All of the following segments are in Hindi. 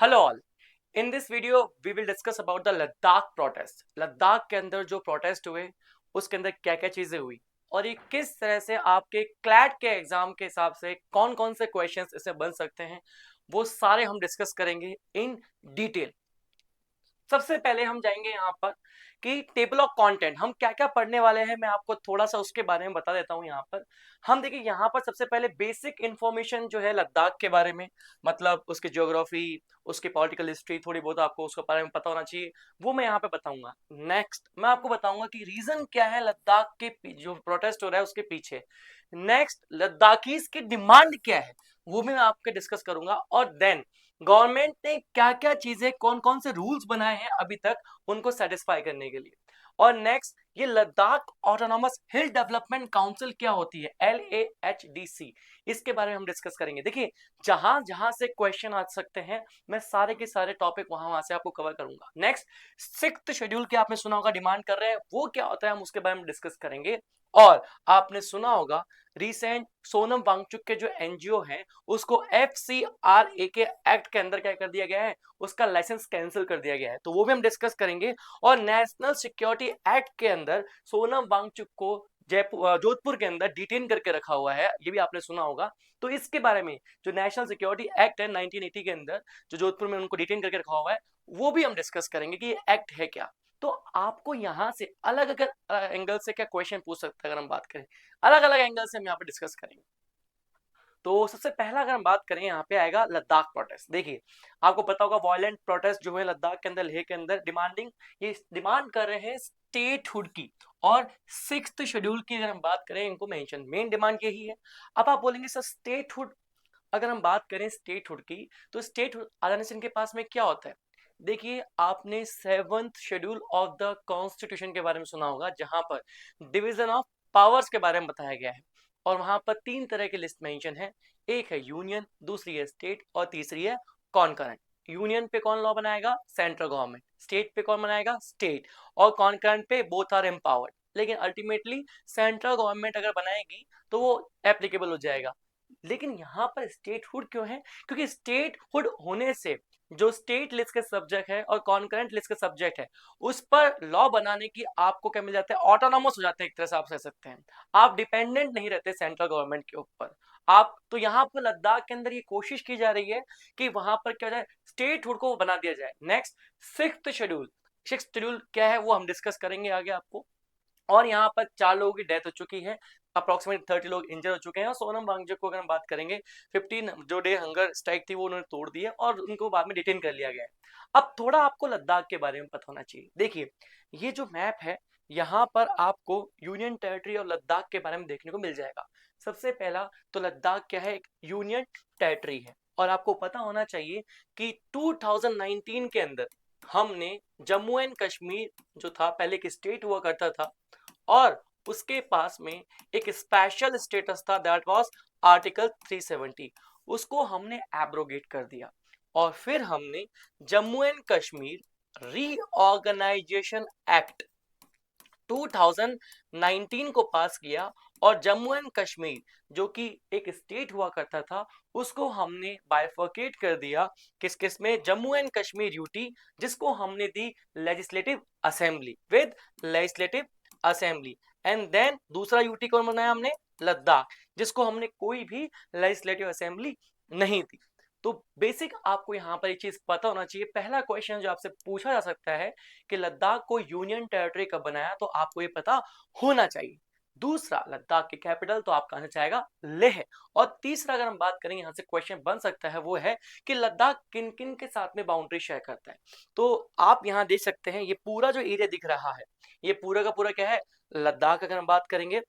Hello all. In this video we will discuss about the Ladakh protest. Ladakh के अंदर जो प्रोटेस्ट हुए उसके अंदर क्या क्या चीजें हुई और ये किस तरह से आपके क्लैट के एग्जाम के हिसाब से कौन कौन से क्वेश्चंस इससे बन सकते हैं, वो सारे हम डिस्कस करेंगे इन डिटेल। सबसे पहले हम जाएंगे यहाँ पर कि टेबल ऑफ कंटेंट हम क्या क्या पढ़ने वाले हैं, मैं आपको थोड़ा सा उसके बारे में बता देता हूँ। यहाँ पर हम देखिए, यहाँ पर सबसे पहले बेसिक इंफॉर्मेशन जो है लद्दाख के बारे में, मतलब उसकी ज्योग्राफी, उसकी पॉलिटिकल हिस्ट्री, थोड़ी बहुत आपको उसके बारे में पता होना चाहिए, वो मैं यहाँ पे बताऊंगा। नेक्स्ट मैं आपको बताऊंगा कि रीजन क्या है लद्दाख के जो प्रोटेस्ट हो रहा है उसके पीछे। नेक्स्ट लद्दाखीज की डिमांड क्या है वो भी मैं आपके डिस्कस करूंगा। और देन गवर्नमेंट ने क्या क्या चीजें, कौन कौन से रूल्स बनाए हैं अभी तक उनको सेटिस्फाई करने के लिए। और नेक्स्ट ये Ladakh autonomous hill development council क्या होती है, LAHDC, इसके बारे में हम डिस्कस करेंगे। देखिए, जहां जहां से क्वेश्चन आ सकते हैं मैं सारे के सारे टॉपिक वहां वहां से आपको कवर करूंगा। नेक्स्ट सिक्स्थ शेड्यूल के आपने सुना होगा, डिमांड कर रहे हैं, वो क्या होता है हम उसके बारे में डिस्कस करेंगे। और आपने सुना होगा रिसेंट सोनम वांगचुक के जो एनजीओ हैं उसको FCRA के एक्ट के अंदर क्या कर दिया गया है, उसका लाइसेंस कैंसिल कर दिया गया है, तो वो भी हम डिस्कस करेंगे। और नेशनल सिक्योरिटी एक्ट के अंदर सोनम वांगचुक को जयपुर जोधपुर के अंदर डिटेन करके रखा हुआ है, ये भी आपने सुना होगा। तो इसके बारे में जो नेशनल सिक्योरिटी एक्ट है 1980 के अंदर जो जोधपुर में उनको डिटेन करके रखा हुआ है, वो भी हम डिस्कस करेंगे कि ये एक्ट है क्या। तो आपको यहाँ से अलग अगर एंगल से क्या क्वेश्चन पूछ सकते हैं, अगर हम बात करें अलग अलग एंगल से हम यहाँ पे डिस्कस करेंगे। तो सबसे पहला अगर हम बात करें यहाँ पे आएगा लद्दाख प्रोटेस्ट। देखिए, आपको पता होगा वायलेंट प्रोटेस्ट जो है लद्दाख के अंदर, लेह के अंदर, डिमांडिंग, ये डिमांड कर रहे हैं स्टेटहुड की। और सिक्स्थ शेड्यूल की अगर हम बात करें, इनको मेंशन मेन डिमांड यही है। अब आप बोलेंगे सर स्टेटहुड, अगर हम बात करें स्टेटहुड की, तो स्टेटहुड आने से इनके पास में क्या होता है। देखिए, आपने seventh schedule of the constitution के बारे में सुना होगा, जहां पर डिवीजन ऑफ पावर्स के बारे में बताया गया है। और वहां पर तीन तरह की लिस्ट मेंशन है, एक है यूनियन, दूसरी है स्टेट और तीसरी है कॉन्करेंट। यूनियन पे कौन लॉ बनाएगा, सेंट्रल गवर्नमेंट। स्टेट पे कौन बनाएगा, स्टेट। और कॉन्करेंट पे बोथ आर एम्पावर्ड, लेकिन अल्टीमेटली सेंट्रल गवर्नमेंट अगर बनाएगी तो वो एप्लीकेबल हो जाएगा। लेकिन यहाँ पर स्टेटहुड क्यों है, क्योंकि स्टेटहुड होने से जो स्टेट लिस्ट के सब्जेक्ट है और कॉन्करेंट लिस्ट के सब्जेक्ट है उस पर लॉ बनाने की आपको क्या मिल जाता है, ऑटोनॉमस हो जाते हैं, एक तरह से आप कह सकते हैं। आप डिपेंडेंट नहीं रहते सेंट्रल गवर्नमेंट के ऊपर। आप तो यहाँ पर लद्दाख के अंदर ये कोशिश की जा रही है कि वहां पर क्या जाए, स्टेटहुड को बना दिया जाए। Next sixth schedule, sixth schedule क्या है वो हम डिस्कस करेंगे आगे आपको। और यहाँ पर 4 लोगों की डेथ हो चुकी है, अप्रोक्सीमेट 30 लोग इंजर हो चुके हैं। और सोनम वांगचुक को अगर हम बात करेंगे, 15 जो डे हंगर स्ट्राइक थी वो उन्होंने तोड़ दी है और उनको बाद में डिटेन कर लिया गया है। अब थोड़ा आपको लद्दाख के बारे में पता होना चाहिए। देखिए, ये जो मैप है यहाँ पर आपको यूनियन टेरिटरी और लद्दाख के बारे में देखने को मिल जाएगा। सबसे पहला तो लद्दाख क्या है, एक यूनियन टेरिटरी है। और आपको पता होना चाहिए कि 2019 के अंदर हमने जम्मू एंड कश्मीर जो था, पहले एक स्टेट हुआ करता था, और उसके पास में एक स्पेशल स्टेटस था, दैट वाज आर्टिकल 370, उसको हमने एब्रोगेट कर दिया। और फिर हमने Jammu and Kashmir reorganisation act 2019 को पास किया। और जम्मू एंड कश्मीर जो कि एक स्टेट हुआ करता था उसको हमने बाइफर्केट कर दिया, किस किस में, जम्मू एंड कश्मीर यूटी, जिसको हमने दी legislative assembly, with legislative assembly. And then दूसरा यूटी कौन बनाया हमने, लद्दाख, जिसको हमने कोई भी लेजिस्लेटिव असेंबली नहीं दी। तो बेसिक आपको यहाँ पर एक चीज पता होना चाहिए। पहला क्वेश्चन जो आपसे पूछा जा सकता है कि लद्दाख को यूनियन टेरिटरी कब बनाया, तो आपको ये पता होना चाहिए। दूसरा, लद्दाख की कैपिटल तो आपका आना चाहेगा लेह। और तीसरा अगर हम बात करें, यहाँ से क्वेश्चन बन सकता है, वो है कि लद्दाख किन किन के साथ में बाउंड्री शेयर करता है। तो आप यहाँ देख सकते हैं ये पूरा जो एरिया दिख रहा है, ये पूरा का पूरा क्या है, लद्दाख अगर हम बात करेंगे।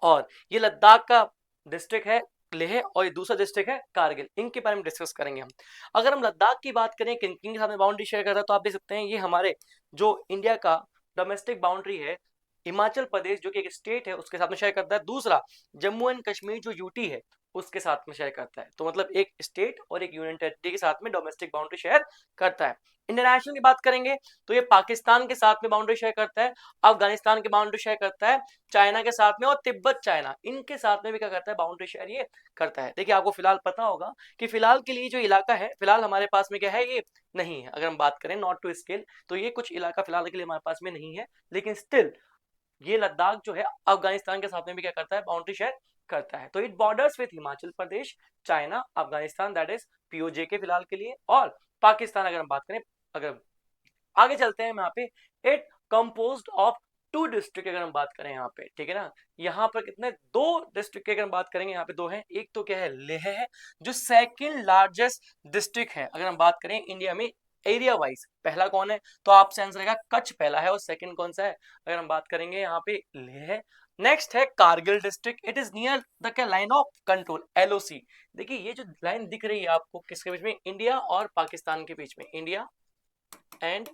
और ये लद्दाख का डिस्ट्रिक्ट है लेह, और ये दूसरा डिस्ट्रिक्ट है कारगिल, इनके बारे में डिस्कस करेंगे हम। अगर हम लद्दाख की बात करें किन किन के साथ में बाउंड्री शेयर करता है, तो आप देख सकते हैं ये हमारे जो इंडिया का डोमेस्टिक बाउंड्री है, हिमाचल प्रदेश जो कि एक स्टेट है उसके साथ में शेयर करता है। दूसरा, जम्मू एंड कश्मीर जो यूटी है उसके साथ में शेयर करता है। तो मतलब एक स्टेट और एक यूनियन टेरिटरी के साथ में डोमेस्टिक बाउंड्री शेयर करता है। इंटरनेशनल की बात करेंगे तो ये पाकिस्तान के साथ में बाउंड्री शेयर करता है, अफगानिस्तान की बाउंड्री शेयर करता है, चाइना के साथ में, और तिब्बत चाइना इनके साथ में भी क्या करता है, बाउंड्री शेयर ये करता है। देखिए आपको फिलहाल पता होगा कि फिलहाल के लिए जो इलाका है फिलहाल हमारे पास में क्या है, ये नहीं है। अगर हम बात करें नॉट टू स्केल तो ये कुछ इलाका फिलहाल के लिए हमारे पास में नहीं है, लेकिन स्टिल ये लद्दाख जो है अफगानिस्तान के साथ में भी क्या करता है, बाउंड्री शेयर करता है। तो it borders with Himachal Pradesh, China, Afghanistan that is PoJ के फिलहाल के लिए, और पाकिस्तान अगर हम बात करें। अगर आगे चलते हैं यहाँ पे, इट कंपोज्ड ऑफ 2 डिस्ट्रिक्ट अगर हम बात करें यहाँ पे, ठीक है ना। यहाँ पर कितने, 2 डिस्ट्रिक्ट की अगर हम बात करेंगे यहाँ पे 2 हैं। एक तो क्या है, लेह है जो सेकंड लार्जेस्ट डिस्ट्रिक्ट है अगर हम बात करें इंडिया में एरिया वाइज। पहला कौन है, तो आपसे आंसर रहेगा कच्छ पहला है, और सेकंड कौन सा है अगर हम बात करेंगे यहाँ पे, लेह है। नेक्स्ट है Kargil district, it is near the line of control LOC. देखिए ये जो लाइन दिख रही है आपको किसके बीच में, इंडिया और पाकिस्तान के बीच में, इंडिया एंड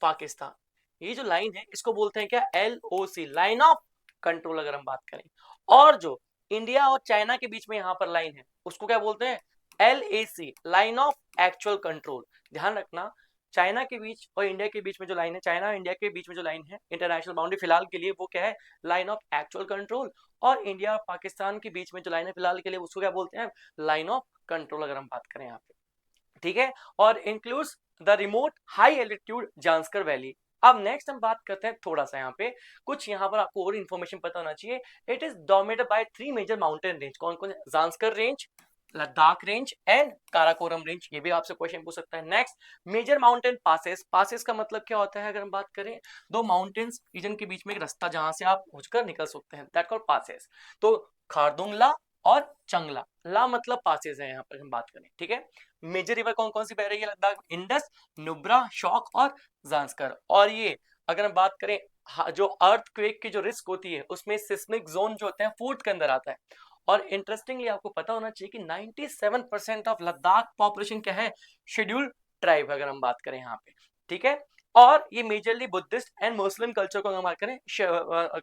पाकिस्तान, ये जो लाइन है इसको बोलते हैं क्या, एलओसी, लाइन ऑफ कंट्रोल अगर हम बात करें। और जो इंडिया और चाइना के बीच में यहाँ पर लाइन है उसको क्या बोलते हैं, LAC, line of actual control. ध्यान रखना, चाइना के बीच और इंडिया के बीच में जो लाइन है, चाइना और इंडिया के बीच में जो लाइन है इंटरनेशनल बाउंड्री फिलहाल के लिए, वो क्या है, लाइन ऑफ एक्चुअल कंट्रोल। और इंडिया और पाकिस्तान के बीच में जो लाइन है फिलहाल के लिए उसको क्या बोलते हैं, लाइन ऑफ कंट्रोल अगर हम बात करें यहाँ पे, ठीक है। और includes the remote high altitude Zanskar valley. अब नेक्स्ट हम बात करते हैं थोड़ा सा यहाँ पे, कुछ यहाँ पर आपको और इन्फॉर्मेशन पता होना चाहिए। It is dominated by 3 major mountain range, कौन कौन, Zanskar range, Ladakh range and Karakoram range. ये भी आपसे क्वेश्चन पूछ सकता है। Next, major mountain passes, passes का मतलब क्या होता है अगर हम बात करें, 2 माउंटेन्स रीजन के बीच में एक रास्ता जहां से आप होकर निकल सकते हैं, दैट कॉल्ड पासेस। तो खारदुंगला और चंगला, ला मतलब पासेस है यहाँ पर हम बात करें, ठीक है। मेजर रिवर कौन कौन सी बह रही है लद्दाख, इंडस, नुब्रा, शौक और जांस्कर। और ये अगर हम बात करें, जो अर्थक्वेक की जो रिस्क होती है उसमें सिस्मिक जोन जो होते हैं 4th के अंदर आता है। और इंटरेस्टिंगली आपको पता होना चाहिए कि 97% ऑफ लद्दाख पॉपुलेशन क्या है, शेड्यूल्ड ट्राइब अगर हम बात करें यहाँ पे, ठीक है। और ये majorly Buddhist and Muslim culture को हम बात करें क्या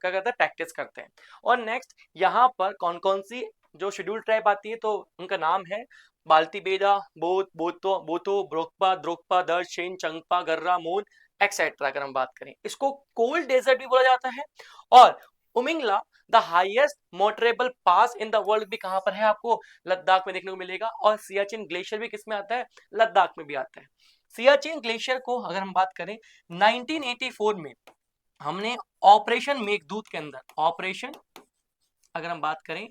करते हैं, प्रैक्टिस करते हैं। और नेक्स्ट यहाँ पर कौन कौन सी जो शेड्यूल्ड ट्राइब आती है, तो उनका नाम है बाल्टी बेदा, बोत, बोतो, बोतो, ब्रोकपा, द्रोकपा, दर्ज, शेन, चंगपा, गर्रा, मून एक्सेट्रा अगर हम बात करें। इसको कोल्ड डेजर्ट भी बोला जाता है। और Umlingla, the highest motorable pass in the world, भी कहां पर है, आपको लद्दाख में देखने को मिलेगा। और सियाचिन ग्लेशियर भी किसमें आता है, लद्दाख में भी आता है। सियाचिन ग्लेशियर को अगर हम बात करें 1984 में हमने ऑपरेशन मेघदूत के अंदर, ऑपरेशन अगर हम बात करें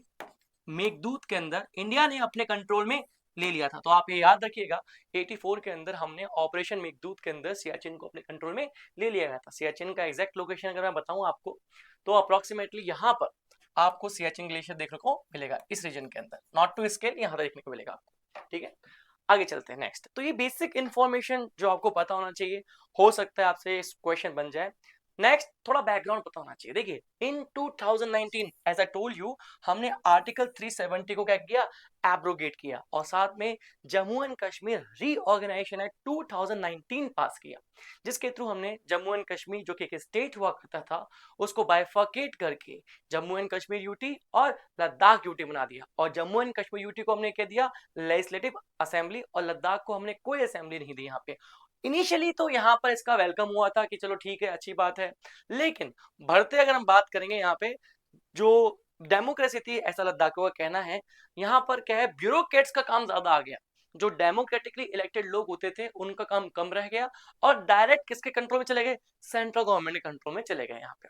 मेघदूत के अंदर इंडिया ने अपने कंट्रोल में ले लिया था। तो आप ये याद रखिएगा 84 के अंदर हमने ऑपरेशन मेघदूत के अंदर सियाचिन को अपने कंट्रोल में ले लिया गया था। सियाचिन का एग्जैक्ट लोकेशन अगर मैं बताऊं आपको, तो अप्रोक्सीमेटली यहाँ पर आपको सियाचिन ग्लेशियर देखने को मिलेगा इस रीजन के अंदर, नॉट टू स्केल, यहाँ देखने को मिलेगा आपको, ठीक है। आगे चलते हैं नेक्स्ट। तो ये बेसिक इंफॉर्मेशन जो आपको पता होना चाहिए, हो सकता है आपसे इस क्वेश्चन बन जाए। नेक्स्ट, थोड़ा बैकग्राउंड पता होना चाहिए। देखिए in 2019 as I told you, हमने आर्टिकल 370 को क्या किया, एब्रोगेट किया, और साथ में Jammu and Kashmir reorganisation act 2019 pass किया, जिसके थ्रू हमने जम्मू एंड कश्मीर जो कि एक स्टेट हुआ करता था उसको बाइफर्केट करके जम्मू एंड कश्मीर यूटी और लद्दाख यूटी बना दिया। और जम्मू एंड कश्मीर यूटी को हमने क्या दिया, लेजिस्लेटिव असेंबली, और लद्दाख को हमने कोई असेंबली नहीं दी यहाँ पे। इनिशियली तो यहाँ पर इसका वेलकम हुआ था कि चलो ठीक है, अच्छी बात है, लेकिन बढ़ते अगर हम बात करेंगे यहाँ पे जो डेमोक्रेसी थी, ऐसा लद्दाखियों का कहना है, यहाँ पर क्या है, ब्यूरोक्रेट्स का काम ज्यादा आ गया। जो डेमोक्रेटिकली इलेक्टेड लोग होते थे उनका काम कम रह गया, और डायरेक्ट किसके कंट्रोल में चले गए, सेंट्रल गवर्नमेंट के कंट्रोल में चले गए यहाँ पे।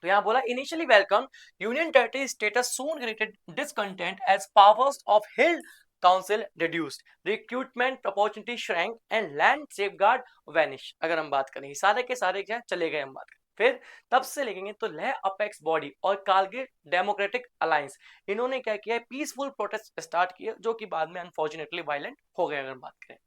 तो यहाँ बोला initially welcome union territory status soon created discontent as powers of hill council reduced, recruitment opportunity shrank and land safeguard vanish. अगर हम बात करें सारे के सारे क्या चले गए, हम बात करें फिर तब से लेंगे तो लेह अपेक्स बॉडी और कारगिल डेमोक्रेटिक अलायंस, इन्होंने क्या किया, पीसफुल प्रोटेस्ट स्टार्ट किए जो कि बाद में अनफॉर्चुनेटली वायलेंट हो गए। अगर बात करें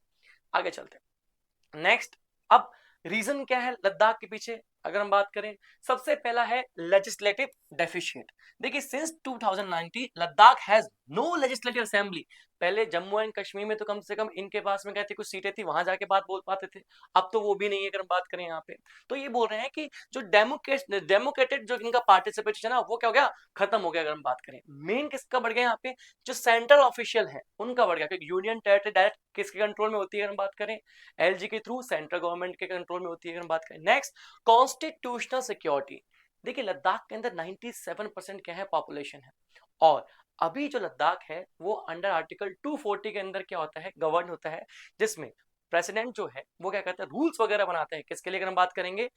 आगे चलते हैं नेक्स्ट, अब रीजन क्या है लद्दाख के पीछे अगर हम बात करें, सबसे पहला है लेजिस्लेटिव डेफिशिएंट। देखिए since 2019 Ladakh has no legislative assembly, पहले जम्मू एंड कश्मीर में तो कम से कम इनके पास में कहते कुछ सीटें थी, वहां जाके बात बोल पाते थे, अब तो वो भी नहीं है अगर हम बात करें यहाँ पे। तो ये बोल रहे हैं कि जो डेमोक्रेटेड जो इनका पार्टिसिपेशन है ना, वो क्या हो गया, खत्म हो गया अगर हम बात करें। मेन किसका बढ़ गया यहाँ पे, जो सेंट्रल ऑफिशियल है उनका बढ़ गया, क्योंकि यूनियन टेरिटरी डायरेक्ट किसके कंट्रोल में होती है अगर हम बात करें, एलजी के थ्रू सेंट्रल गवर्नमेंट के कंट्रोल में होती है अगर हम बात करें। Next, constitutional security. देखिए लद्दाख के अंदर 97% क्या है, पॉपुलेशन है, और अभी जो लद्दाख है वो अंडर आर्टिकल 240 के अंदर क्या होता है, गवर्न होता है, जिसमें प्रेसिडेंट जो है वो क्या कहता है, रूल्स वगैरह बनाते हैं, किसके लिए अगर हम बात करेंगे,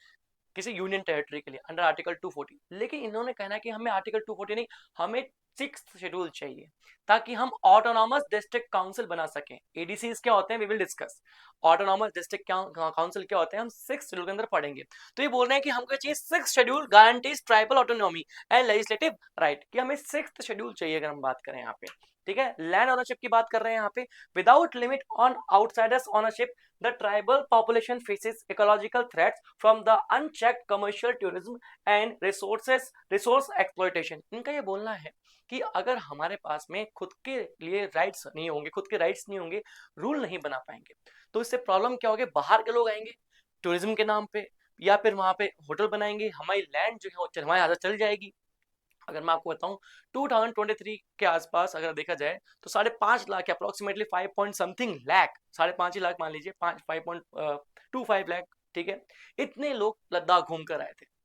किसी यूनियन टेरिटरी के लिए अंडर आर्टिकल 240। लेकिन इन्होंने कहना है कि हमें आर्टिकल 240 नहीं, हमें 6th शेड्यूल चाहिए, ताकि हम ऑटोनॉमस डिस्ट्रिक्ट काउंसिल बना सकें। एडीसीज क्या होते हैं, we will discuss. Autonomous district council क्या होते हैं, हम 6th शेड्यूल के अंदर पढ़ेंगे। तो ये बोल रहे हैं कि हमको चाहिए 6th schedule guarantees tribal autonomy and legislative right, कि हमें 6th शेड्यूल चाहिए अगर हम बात करें यहाँ पे। ठीक है, लैंड ओनरशिप की बात कर रहे हैं यहाँ पे, without limit on outsiders ownership the tribal population faces ecological threats from the unchecked commercial tourism and resource exploitation। इनका ये बोलना है कि अगर हमारे पास में खुद के लिए राइट्स नहीं होंगे, खुद के राइट्स नहीं होंगे, रूल नहीं बना पाएंगे, तो इससे प्रॉब्लम क्या होगी, बाहर के लोग आएंगे टूरिज्म के नाम पे, या फिर वहां पे होटल बनाएंगे, हमारी लैंड जो है हमारे हाथ चल जाएगी। अगर मैं आपको बताऊं 2023 के आसपास अगर देखा जाए तो 5.5 lakh approximately 5 point something lakh, 5.5 lakh मान लीजिए, 5.25 लाख, ठीक है, इतने लोग लद्दाख घूम कर आए थे।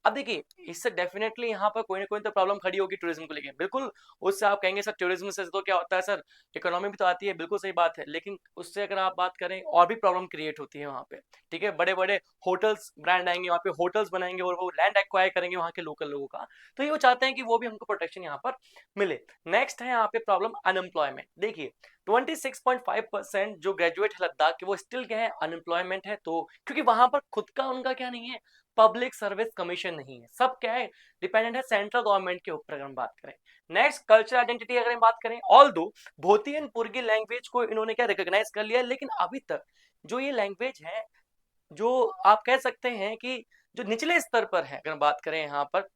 अब देखिए इससे डेफिनेटली यहाँ पर कोई ना कोई तो प्रॉब्लम खड़ी होगी टूरिज्म को लेके, बिल्कुल। उससे आप कहेंगे सर टूरिज्म से तो क्या होता है सर, इकोनॉमी भी तो आती है, बिल्कुल सही बात है, लेकिन उससे अगर आप बात करें और भी प्रॉब्लम क्रिएट होती है वहाँ पे। ठीक है, बड़े बड़े होटल्स ब्रांड आएंगे वहाँ पे, होटल्स बनाएंगे और वो लैंड एक्वायर करेंगे वहाँ के लोकल लोगों का, तो ये वो चाहते हैं कि वो भी हमको प्रोटेक्शन यहाँ पर मिले। नेक्स्ट है यहाँ पे प्रॉब्लम अनएम्प्लॉयमेंट। देखिए 26.5% जो ग्रेजुएट है लद्दाख के, वो स्टिल क्या है, अनएम्प्लॉयमेंट है। तो क्योंकि वहां पर खुद का उनका क्या नहीं है, पब्लिक सर्विस कमीशन नहीं है, सब क्या है, डिपेंडेंट है सेंट्रल गवर्नमेंट के ऊपर अगर हम बात करें। नेक्स्ट, कल्चरल आइडेंटिटी अगर हम बात करें, ऑल दो भोती एंड पुर्गी लैंग्वेज को इन्होंने क्या रिकॉग्नाइज कर लिया है, लेकिन अभी तक जो ये लैंग्वेज है, जो आप कह सकते हैं कि जो निचले स्तर पर है अगर हम बात करें यहाँ पर,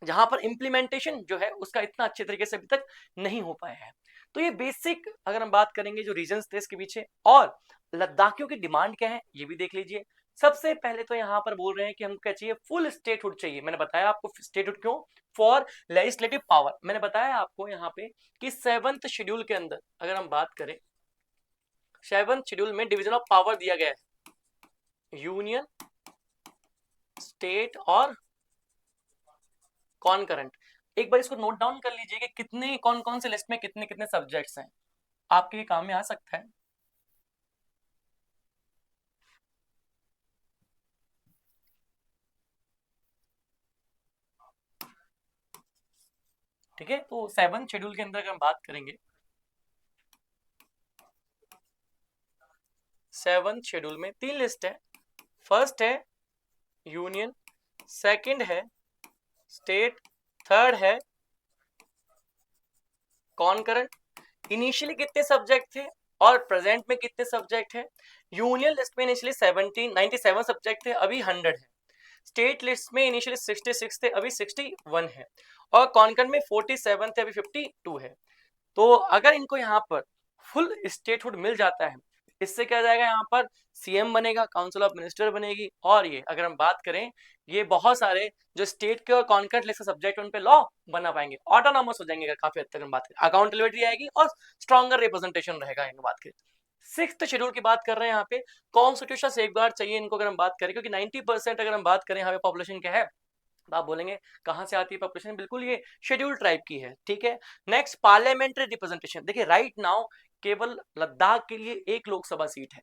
जहां पर इंप्लीमेंटेशन जो है उसका इतना अच्छे तरीके से अभी तक नहीं हो पाया है। तो ये बेसिक अगर हम बात करेंगे जो रीजंस थे इसके पीछे, और लद्दाखियों की डिमांड क्या है ये भी देख लीजिए। सबसे पहले तो यहाँ पर बोल रहे हैं कि हमको क्या चाहिए, फुल स्टेटहुड चाहिए। मैंने बताया आपको स्टेटहुड क्यों, फॉर लेजिस्लेटिव पावर। मैंने बताया आपको यहाँ पे कि 7th शेड्यूल के अंदर अगर हम बात करें, 7th शेड्यूल में डिवीजन ऑफ पावर दिया गया है, यूनियन, स्टेट और कॉनकरेंट। एक बार इसको नोट डाउन कर लीजिए कि कितने कौन कौन से लिस्ट में कितने कितने सब्जेक्ट्स हैं, आपके काम में आ सकता है। ठीक है, तो 7th शेड्यूल के अंदर अगर हम बात करेंगे, 7th शेड्यूल में 3 लिस्ट है। फर्स्ट है यूनियन, सेकंड है स्टेट, थर्ड है कॉनकरेंट। इनिशियली कितने सब्जेक्ट थे और प्रेजेंट में कितने सब्जेक्ट है, यूनियन लिस्ट में इनिशियली 97 सब्जेक्ट थे, अभी 100 है। स्टेट लिस्ट में इनिशियली 66 थे, अभी 61 है, और कॉनकरेंट में 47 थे, अभी 52 है। तो अगर इनको यहाँ पर फुल स्टेटहुड मिल जाता है, इससे क्या जाएगा, यहाँ पर सीएम बनेगा, काउंसिल ऑफ मिनिस्टर बनेगी, और ये अगर हम बात करें, ये बहुत सारे जो स्टेट के और कॉन्करेंट लिस्ट सब्जेक्ट उन पे लॉ बना पाएंगे, ऑटोनॉमस हो जाएंगे। अगर काफी हद तक हम बात करें, अकाउंटेबिलिटी आएगी और स्ट्रॉन्गर रिप्रेजेंटेशन रहेगा इन बात करें। 6th शेड्यूल की बात कर रहे हैं यहाँ पे, कॉन्स्टिट्यूशनल सेफगार्ड चाहिए इनको अगर हम बात करें, क्योंकि 90% अगर हम बात करें यहाँ पे पॉपुलेशन क्या है, तो आप बोलेंगे कहां से आती है पॉपुलेशन, बिल्कुल ये शेड्यूल ट्राइब की है। ठीक है, नेक्स्ट पार्लियामेंट्री रिप्रेजेंटेशन। देखिए राइट नाउ केवल लद्दाख के लिए एक लोकसभा सीट है,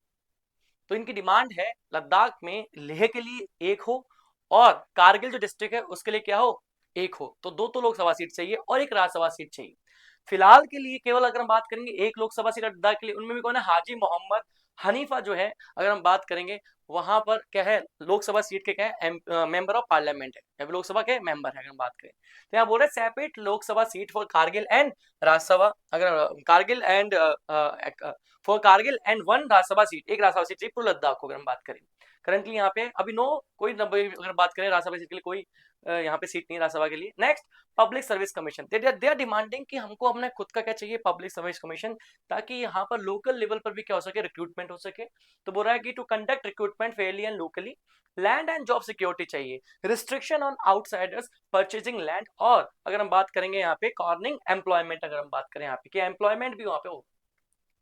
तो इनकी डिमांड है लद्दाख में लेह के लिए एक हो, और कारगिल जो डिस्ट्रिक्ट है उसके लिए क्या हो, एक हो। तो दो तो लोकसभा सीट चाहिए और एक राज्यसभा सीट चाहिए। फिलहाल के लिए केवल अगर हम बात करेंगे एक लोकसभा सीट लद्दाख के लिए, उनमें भी कौन है, हाजी मोहम्मद हनीफा जो है अगर हम बात करेंगे, वहां पर क्या है, लोकसभा सीट के क्या है, मेंबर ऑफ पार्लियामेंट है, या फिर लोकसभा के मेंबर है अगर हम बात करें। तो यहाँ बोल रहे separate Lok Sabha seat for Kargil and Rajya Sabha, अगर Kargil and for Kargil and 1 Rajya Sabha seat, एक राज्यसभा सीट चाहिए पूरे लद्दाख को अगर हम बात करें। करंटली यहाँ पे अभी नो कोई अगर बात करें राज्यसभा सीट के लिए कोई यहाँ पे सीट नहीं राज्यसभा के लिए। Next public service commission, they are demanding कि हमको अपना खुद का क्या चाहिए, पब्लिक सर्विस कमीशन, ताकि यहाँ पर लोकल लेवल पर भी क्या हो सके, रिक्रूटमेंट हो सके। तो बोल रहा है कि to conduct recruitment fairly and locally, land and job security चाहिए, restriction on outsiders purchasing land, और अगर हम बात करेंगे यहाँ पे कॉर्निंग एम्प्लॉयमेंट, अगर हम बात करें यहाँ पे कि एम्प्लॉयमेंट भी वहाँ पे हो।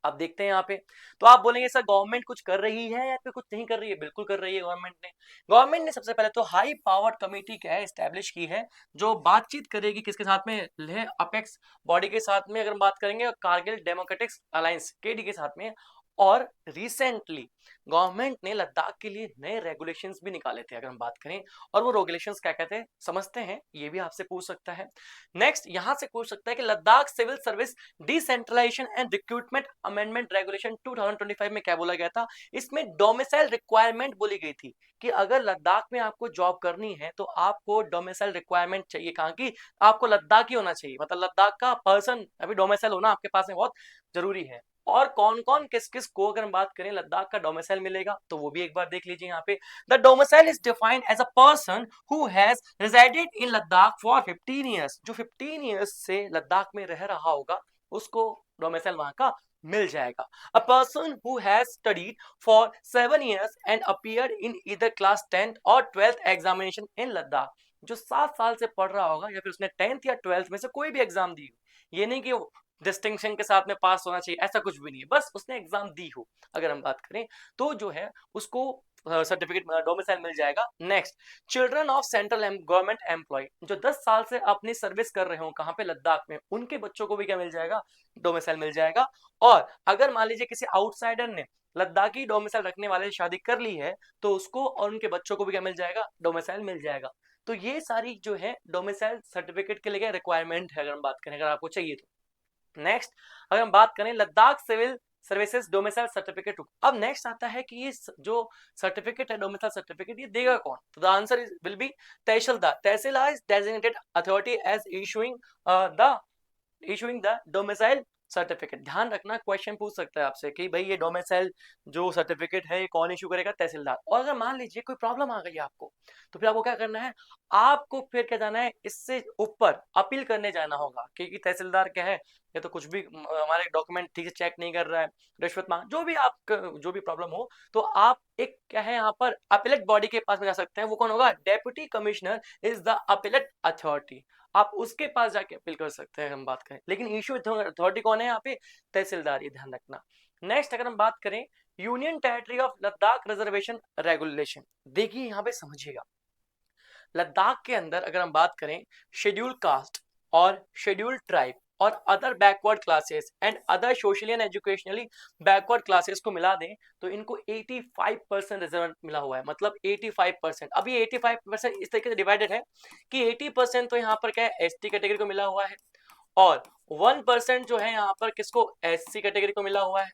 अब देखते हैं यहाँ पे, तो आप बोलेंगे सर गवर्नमेंट कुछ कर रही है या फिर कुछ नहीं कर रही है? बिल्कुल कर रही है गवर्नमेंट ने सबसे पहले तो हाई पावर्ड कमेटी क्या है एस्टेब्लिश की है, जो बातचीत करेगी किसके साथ में, लेह अपेक्स बॉडी के साथ में, अगर हम बात करेंगे कारगिल डेमोक्रेटिक अलायंस केडी के साथ में। और रिसेंटली गवर्नमेंट ने लद्दाख के लिए नए रेगुलेशंस भी निकाले थे, अगर हम बात करें, और वो रेगुलेशंस क्या कहते हैं समझते हैं, ये भी आपसे पूछ सकता है। नेक्स्ट यहां से पूछ सकता है कि Ladakh civil service decentralisation and recruitment amendment regulation 2025 में क्या बोला गया था? इसमें डोमिसाइल रिक्वायरमेंट बोली गई थी कि अगर लद्दाख में आपको जॉब करनी है तो आपको डोमिसाइल रिक्वायरमेंट चाहिए, कहां की? आपको लद्दाख ही होना चाहिए, मतलब लद्दाख का पर्सन अभी डोमिसाइल होना आपके पास में बहुत जरूरी है। और कौन कौन किस किस को अगर हम बात करें लद्दाख का डोमिसाइल मिलेगा, तो वो भी एक बार देख लीजिए यहाँ पे। The domicile is defined as a person who has resided in Ladakh for 15 years, जो 15 ईयर्स से लद्दाख में रह रहा होगा उसको डोमिसाइल वहां का मिल जाएगा। अ person who has studied for 7 years and appeared in either class 10th और 12th एग्जामिनेशन इन लद्दाख, जो 7 साल से पढ़ रहा होगा या फिर उसने 10th या 12th में से कोई भी एग्जाम दी हो, ये नहीं कि डिस्टिंक्शन के साथ में पास होना चाहिए, ऐसा कुछ भी नहीं है, बस उसने एग्जाम दी हो अगर हम बात करें, तो जो है उसको सर्टिफिकेट डोमिसाइल मिल जाएगा। Next children of central government employ, जो 10 साल से अपनी सर्विस कर रहे हो कहां पे, लद्दाख में, उनके बच्चों को भी क्या मिल जाएगा, डोमिसाइल मिल जाएगा। और अगर मान लीजिए किसी आउटसाइडर ने लद्दाखी डोमिसाइल रखने वाले से शादी कर ली है, तो उसको और उनके बच्चों को भी क्या मिल जाएगा, डोमिसाइल मिल जाएगा। तो ये सारी जो है डोमिसाइल सर्टिफिकेट के लिए रिक्वायरमेंट है, अगर हम बात करें, अगर आपको चाहिए तो। नेक्स्ट अगर हम बात करें Ladakh civil services domicile certificate, अब नेक्स्ट आता है कि ये जो सर्टिफिकेट है डोमिसाइल सर्टिफिकेट, ये देगा कौन? तो the answer is will be tehsildar. Tehsildar is designated authority as issuing the domicile certificate. ध्यान रखना क्वेश्चन पूछ सकता है आपसे कि भाई ये डोमिसाइल जो सर्टिफिकेट है ये कौन इशू करेगा? तहसीलदार। और अगर मान लीजिए कोई प्रॉब्लम आ गई आपको, तो फिर आपको क्या करना है, आपको फिर क्या जाना है, इससे ऊपर अपील करने जाना होगा, क्योंकि तहसीलदार क्या है, ये तो कुछ भी हमारे डॉक्यूमेंट ठीक से चेक नहीं कर रहा है, रिश्वत मांग, जो भी आप जो भी प्रॉब्लम हो, तो आप एक क्या है यहाँ पर अपीलेट बॉडी के पास में जा सकते हैं। वो कौन होगा? Deputy commissioner is the appellate authority. आप उसके पास जाके अपील कर सकते हैं, हम बात करें, लेकिन इशू अथॉरिटी कौन है यहाँ पे? तहसीलदार, ये ध्यान रखना। नेक्स्ट अगर हम बात करें union territory of Ladakh reservation regulation, देखिए यहाँ पे समझिएगा, लद्दाख के अंदर अगर हम बात करें शेड्यूल कास्ट और शेड्यूल ट्राइब और other backward classes and other socially and educationally backward classes को मिला दें, तो इनको 85% रिजर्व मिला हुआ है, मतलब 85%। अब ये 85% इस तरीके से डिवाइडेड है कि 80% तो यहाँ पर क्या है, एसटी कैटेगरी को मिला हुआ है, और 1% जो है यहाँ पर किसको, एससी कैटेगरी को मिला हुआ है,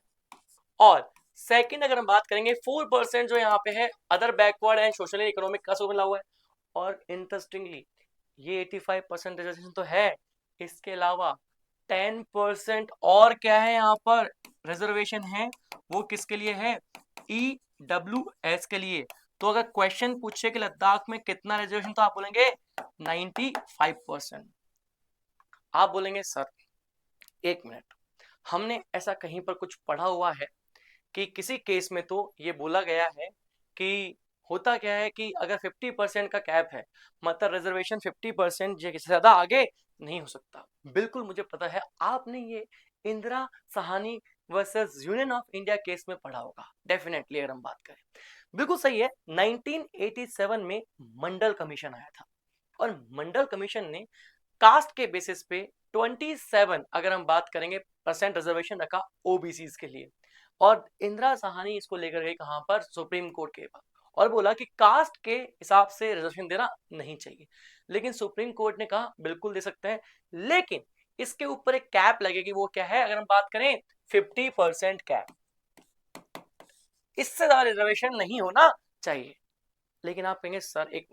और सेकंड अगर हम बात करेंगे 4% जो यहाँ पे है other backward and socially economic class को मिला हुआ है। और इंटरेस्टिंगली ये 85% रिजर्वेशन तो है, इसके अलावा 10% और क्या है यहाँ पर रिजर्वेशन है, वो किसके लिए है? EWS के लिए। तो अगर क्वेश्चन पूछे कि लद्दाख में कितना रिजर्वेशन, तो आप बोलेंगे 95%। आप बोलेंगे सर एक मिनट, हमने ऐसा कहीं पर कुछ पढ़ा हुआ है कि किसी केस में तो ये बोला गया है कि होता क्या है कि अगर 50% का कैप है, मतलब रिजर्वेशन 50% से ज्यादा आगे नहीं हो सकता। बिल्कुल मुझे पता है, आपने ये Indira Sahani versus union of India case में पढ़ा होगा डेफिनेटली, अगर हम बात करें। बिल्कुल सही है, 1987 में मंडल कमीशन आया था, और मंडल कमीशन ने कास्ट के बेसिस पे 27 अगर हम बात करेंगे परसेंट रिजर्वेशन रखा ओबीसी के लिए, और इंदिरा सहानी इसको लेकर गई कहां पर? सुप्रीम कोर्ट के पास, और बोला कि कास्ट के हिसाब से रिजर्वेशन देना नहीं चाहिए, लेकिन सुप्रीम कोर्ट ने कहा बिल्कुल दे सकते हैं, लेकिन इसके ऊपर एक कैप लगेगी। वो क्या है? अगर हम बात करें 50% कैप, इससे ज्यादा रिजर्वेशन नहीं होना चाहिए। लेकिन आप कहेंगे सर एक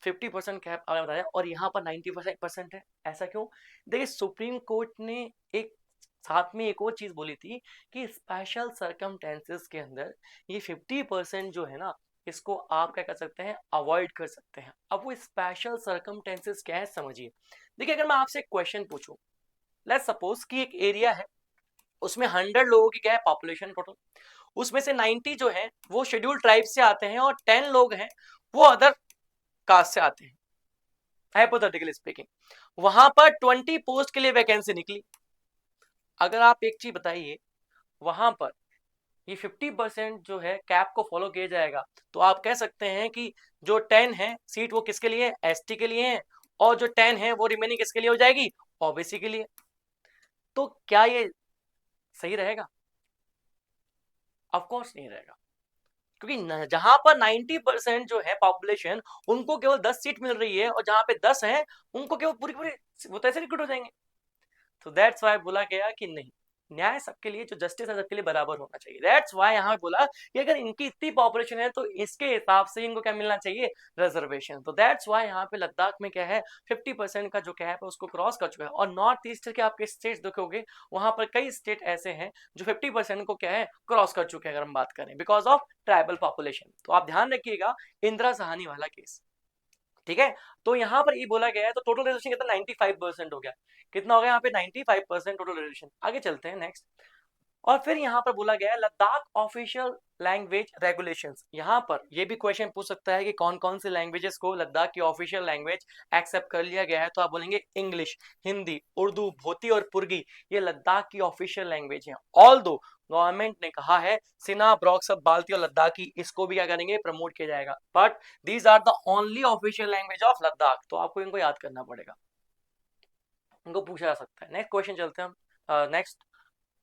50% कैप आपने बताया और यहाँ पर 90% है, ऐसा क्यों? देखिए सुप्रीम कोर्ट ने एक साथ में एक और चीज बोली थी कि स्पेशल सर्कमटेंसेस के अंदर ये 50% जो है ना, इसको आप क्या कर सकते हैं, अवॉइड कर सकते हैं। अब वो स्पेशल सर्कमटेंसेस क्या है समझिए। देखिए अगर मैं आपसे एक क्वेश्चन पूछूं, लेट्स सपोज कि एक एरिया है, उसमें 100 लोगों की क्या है पॉपुलेशन टोटल, उसमें से 90 जो है वो शेड्यूल ट्राइब से आते हैं और 10 लोग हैं वो अदर कास्ट से आते हैं, हाइपोथेटिकली स्पीकिंग। वहां पर 20 पोस्ट के लिए वैकेंसी निकली। अगर आप एक चीज बताइए, वहां पर ये 50% जो है कैप को फॉलो किया जाएगा, तो आप कह सकते हैं कि जो 10 है सीट वो किसके लिए, एसटी के लिए है, और जो 10 है वो रिमेनिंग किसके लिए हो जाएगी, ओबीसी के लिए। तो क्या ये सही रहेगा? ऑफ कोर्स नहीं रहेगा, क्योंकि जहां पर 90% जो है पॉपुलेशन, उनको केवल 10 सीट मिल रही है, और जहां पे 10 है उनको केवल पूरी पूरी वो तो ऐसे रिक्रूट हो जाएंगे। तो दैट्स वाई बोला गया कि नहीं, न्याय सबके लिए, जो जस्टिस है सबके लिए बराबर होना चाहिए। दैट्स वाई यहाँ बोला कि अगर इनकी इतनी पॉपुलेशन है तो इसके हिसाब से इनको क्या मिलना चाहिए, रिजर्वेशन। तो दैट्स वाई यहाँ पे लद्दाख में क्या है, 50% का जो कैप है उसको क्रॉस कर चुका है। और नॉर्थ ईस्ट के आपके स्टेट देखोगे, वहां पर कई स्टेट ऐसे हैं जो 50% को क्या है, क्रॉस कर चुके हैं, अगर हम बात करें बिकॉज ऑफ ट्राइबल पॉपुलेशन। तो आप ध्यान रखिएगा, इंदिरा साहनी वाला केस, ठीक है। तो यहाँ पर ये बोला गया है, तो टोटल रिजर्वेशन कितना 95% हो गया। कितना हो गया यहाँ पे, 95% टोटल रिजर्वेशन। आगे चलते हैं नेक्स्ट। और फिर यहाँ पर बोला गया है लद्दाख ऑफिशियल लैंग्वेज रेगुलेशंस। यहाँ पर ये भी क्वेश्चन पूछ सकता है कि कौन कौन सी लैंग्वेजेस को लद्दाख की ऑफिशियल लैंग्वेज एक्सेप्ट कर लिया गया है। तो आप बोलेंगे इंग्लिश, हिंदी, उर्दू, भोती और पुर्गी, ये लद्दाख की ऑफिशियल लैंग्वेज है। ऑल दो गवर्नमेंट ने कहा है सिन्हा, ब्रॉक्सब, बाल्टी और लद्दाखी, इसको भी क्या करेंगे, प्रमोट किया जाएगा, but these are the only official language of Ladakh. तो आपको इनको याद करना पड़ेगा, इनको पूछा जा सकता है। नेक्स्ट क्वेश्चन चलते हैं हम, नेक्स्ट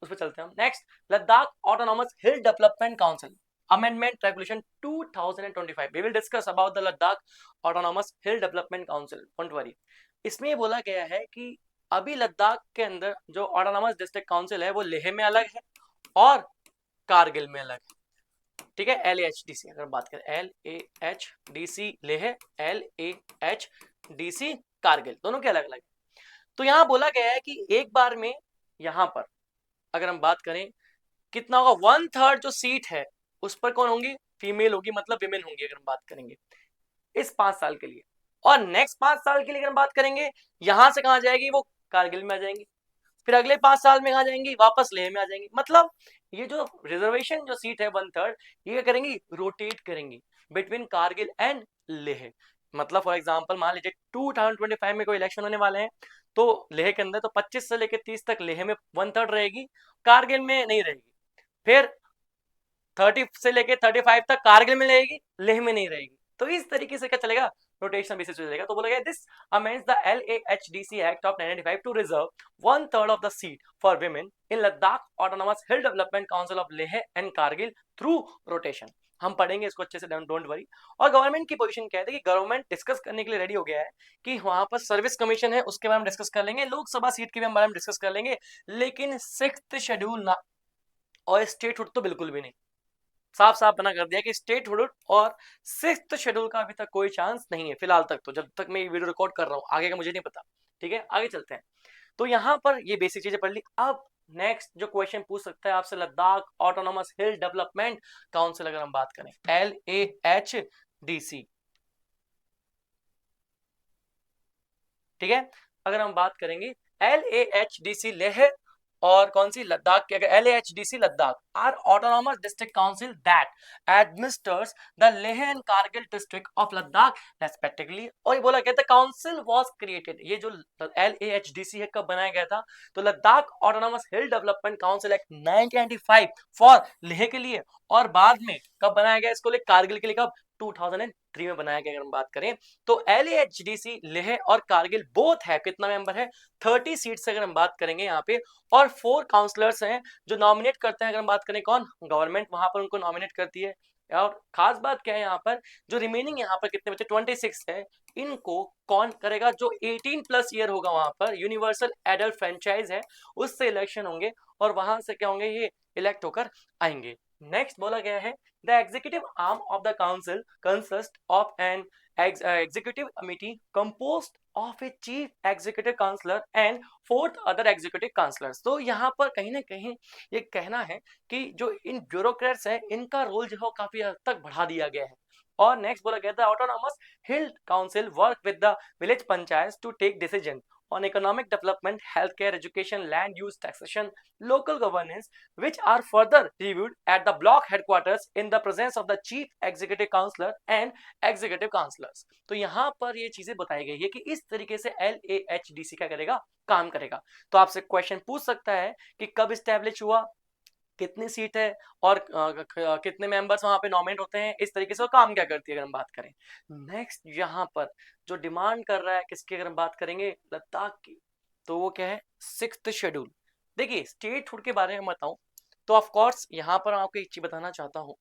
उस पर चलते हैं हम। Next, Ladakh autonomous hill development council amendment regulation 2025। We will discuss about the Ladakh autonomous hill development council, don't worry. इसमें ये बोला गया है कि अभी लद्दाख के अंदर जो ऑटोनॉमस डिस्ट्रिक्ट काउंसिल है वो लेह में अलग है और कारगिल में अलग है, ठीक है। LAHDC अगर बात करें, LAHDC लेह, LAHDC कारगिल, दोनों के अलग अलग। तो यहाँ बोला गया है कि एक बार में यहाँ पर अगर हम बात करें कितना होगा, 1/3 जो सीट है उस पर कौन होंगी, फीमेल होगी, मतलब विमेन होंगी अगर हम बात करेंगे इस 5 साल के लिए। और नेक्स्ट 5 साल के लिए अगर हम बात करेंगे, यहां से कहां जाएगी, वो कारगिल में आ जाएंगी। फिर अगले 5 साल में कहां जाएंगी, वापस लेह में आ जाएंगी। मतलब ये जो रिजर्वेशन जो सीट है 1/3, ये क्या करेंगी, रोटेट करेंगी बिटवीन कारगिल एंड लेह। मतलब फॉर एग्जाम्पल मान लीजिए 2025 में कोई इलेक्शन होने वाले हैं, तो लेह के अंदर तो 25 से लेकर 30 तक लेह में 1/3 रहेगी, कारगिल में नहीं रहेगी। फिर 30 से लेके 35 तक कारगिल में रहेगी, लेह में नहीं रहेगी। तो इस तरीके से क्या चलेगा, रोटेशन बेसिस पे चलेगा। तो बोला गया this amends the LAHDC act of 1995 to reserve 1/3 of the seat for women in Ladakh autonomous hill development council of Leh and Kargil through rotation. हम पढ़ेंगे इसको अच्छे से, डोंट वरी। और गवर्नमेंट की पोजीशन क्या है कि गवर्नमेंट डिस्कस करने के लिए रेडी हो गया है कि वहां पर सर्विस कमीशन है उसके बारे में डिस्कस कर लेंगे, लोकसभा सीट के बारे में डिस्कस कर लेंगे, लेकिन 6th शेड्यूल ना और स्टेटहुड तो बिल्कुल भी नहीं। साफ साफ बना कर दिया कि स्टेटहुड और 6th शेड्यूल का अभी तक कोई चांस नहीं है फिलहाल तक, तो जब तक मैं ये वीडियो रिकॉर्ड कर रहा हूँ, आगे का मुझे नहीं पता, ठीक है। आगे चलते हैं। तो यहाँ पर ये बेसिक चीजें पढ़ ली। अब नेक्स्ट जो क्वेश्चन पूछ सकता है आपसे, Ladakh autonomous hill development council अगर हम बात करें, LAHDC, ठीक है। अगर हम बात करेंगे LAHDC लेह और कौन सी, लद्दाख की। अगर LAHDC Ladakh are autonomous district council that administers the Leh and Kargil district of Ladakh respectively. और ये बोला गया था काउंसिल वाज क्रिएटेड, ये जो LAHDC है कब बनाया गया था, तो Ladakh autonomous hill development council act 1995 for Leh के लिए, और बाद में कब बनाया गया इसको लिए, कारगिल के लिए, कब, 2003 में बनाया गया। अगर हम बात करें तो LAHDC लेह और कारगिल बोथ है, कितना मेंबर है, 30 सीट से अगर हम बात करेंगे यहाँ पे, और 4 काउंसलर्स हैं जो नॉमिनेट करते हैं। अगर हम बात करें कौन, गवर्नमेंट वहां पर उनको नॉमिनेट करती है। और खास बात क्या है यहाँ पर, जो रिमेनिंग यहाँ पर कितने बच्चे 26 है, इनको कौन करेगा, जो 18+ ईयर होगा, वहां पर यूनिवर्सल एडल्ट फ्रेंचाइज है, उससे इलेक्शन होंगे और वहां से क्या होंगे, ये इलेक्ट होकर आएंगे। नेक्स्ट बोला गया है the executive arm of the council consist of an executive committee composed of a chief executive counselor and 4 other executive counselors। तो यहाँ पर कहीं ना कहीं ये कहना है कि जो इन ब्यूरोक्रेट्स हैं इनका रोल जो है काफी हद तक बढ़ा दिया गया है। और नेक्स्ट बोला गया था autonomous hill council work with the village panchayat to take decision on economic development, healthcare, education, land use, taxation, local governance, which are further reviewed at the block headquarters in the presence of the chief executive counselor and executive counselors. तो यहाँ पर ये चीजें बताई गई है कि इस तरीके से LAHDC क्या करेगा, काम करेगा। तो आपसे क्वेश्चन पूछ सकता है कि कब स्टैब्लिश हुआ, कितनी सीट है और कितने मेंबर्स वहां पे नॉमिनेट होते हैं, इस तरीके से वो काम क्या करती है अगर हम बात करें। नेक्स्ट यहाँ पर जो डिमांड कर रहा है किसकी अगर हम बात करेंगे, लद्दाख की, तो वो क्या है, 6th शेड्यूल। देखिए स्टेटहुड के बारे में बताऊं तो ऑफ कोर्स यहाँ पर आपको एक चीज बताना चाहता हूँ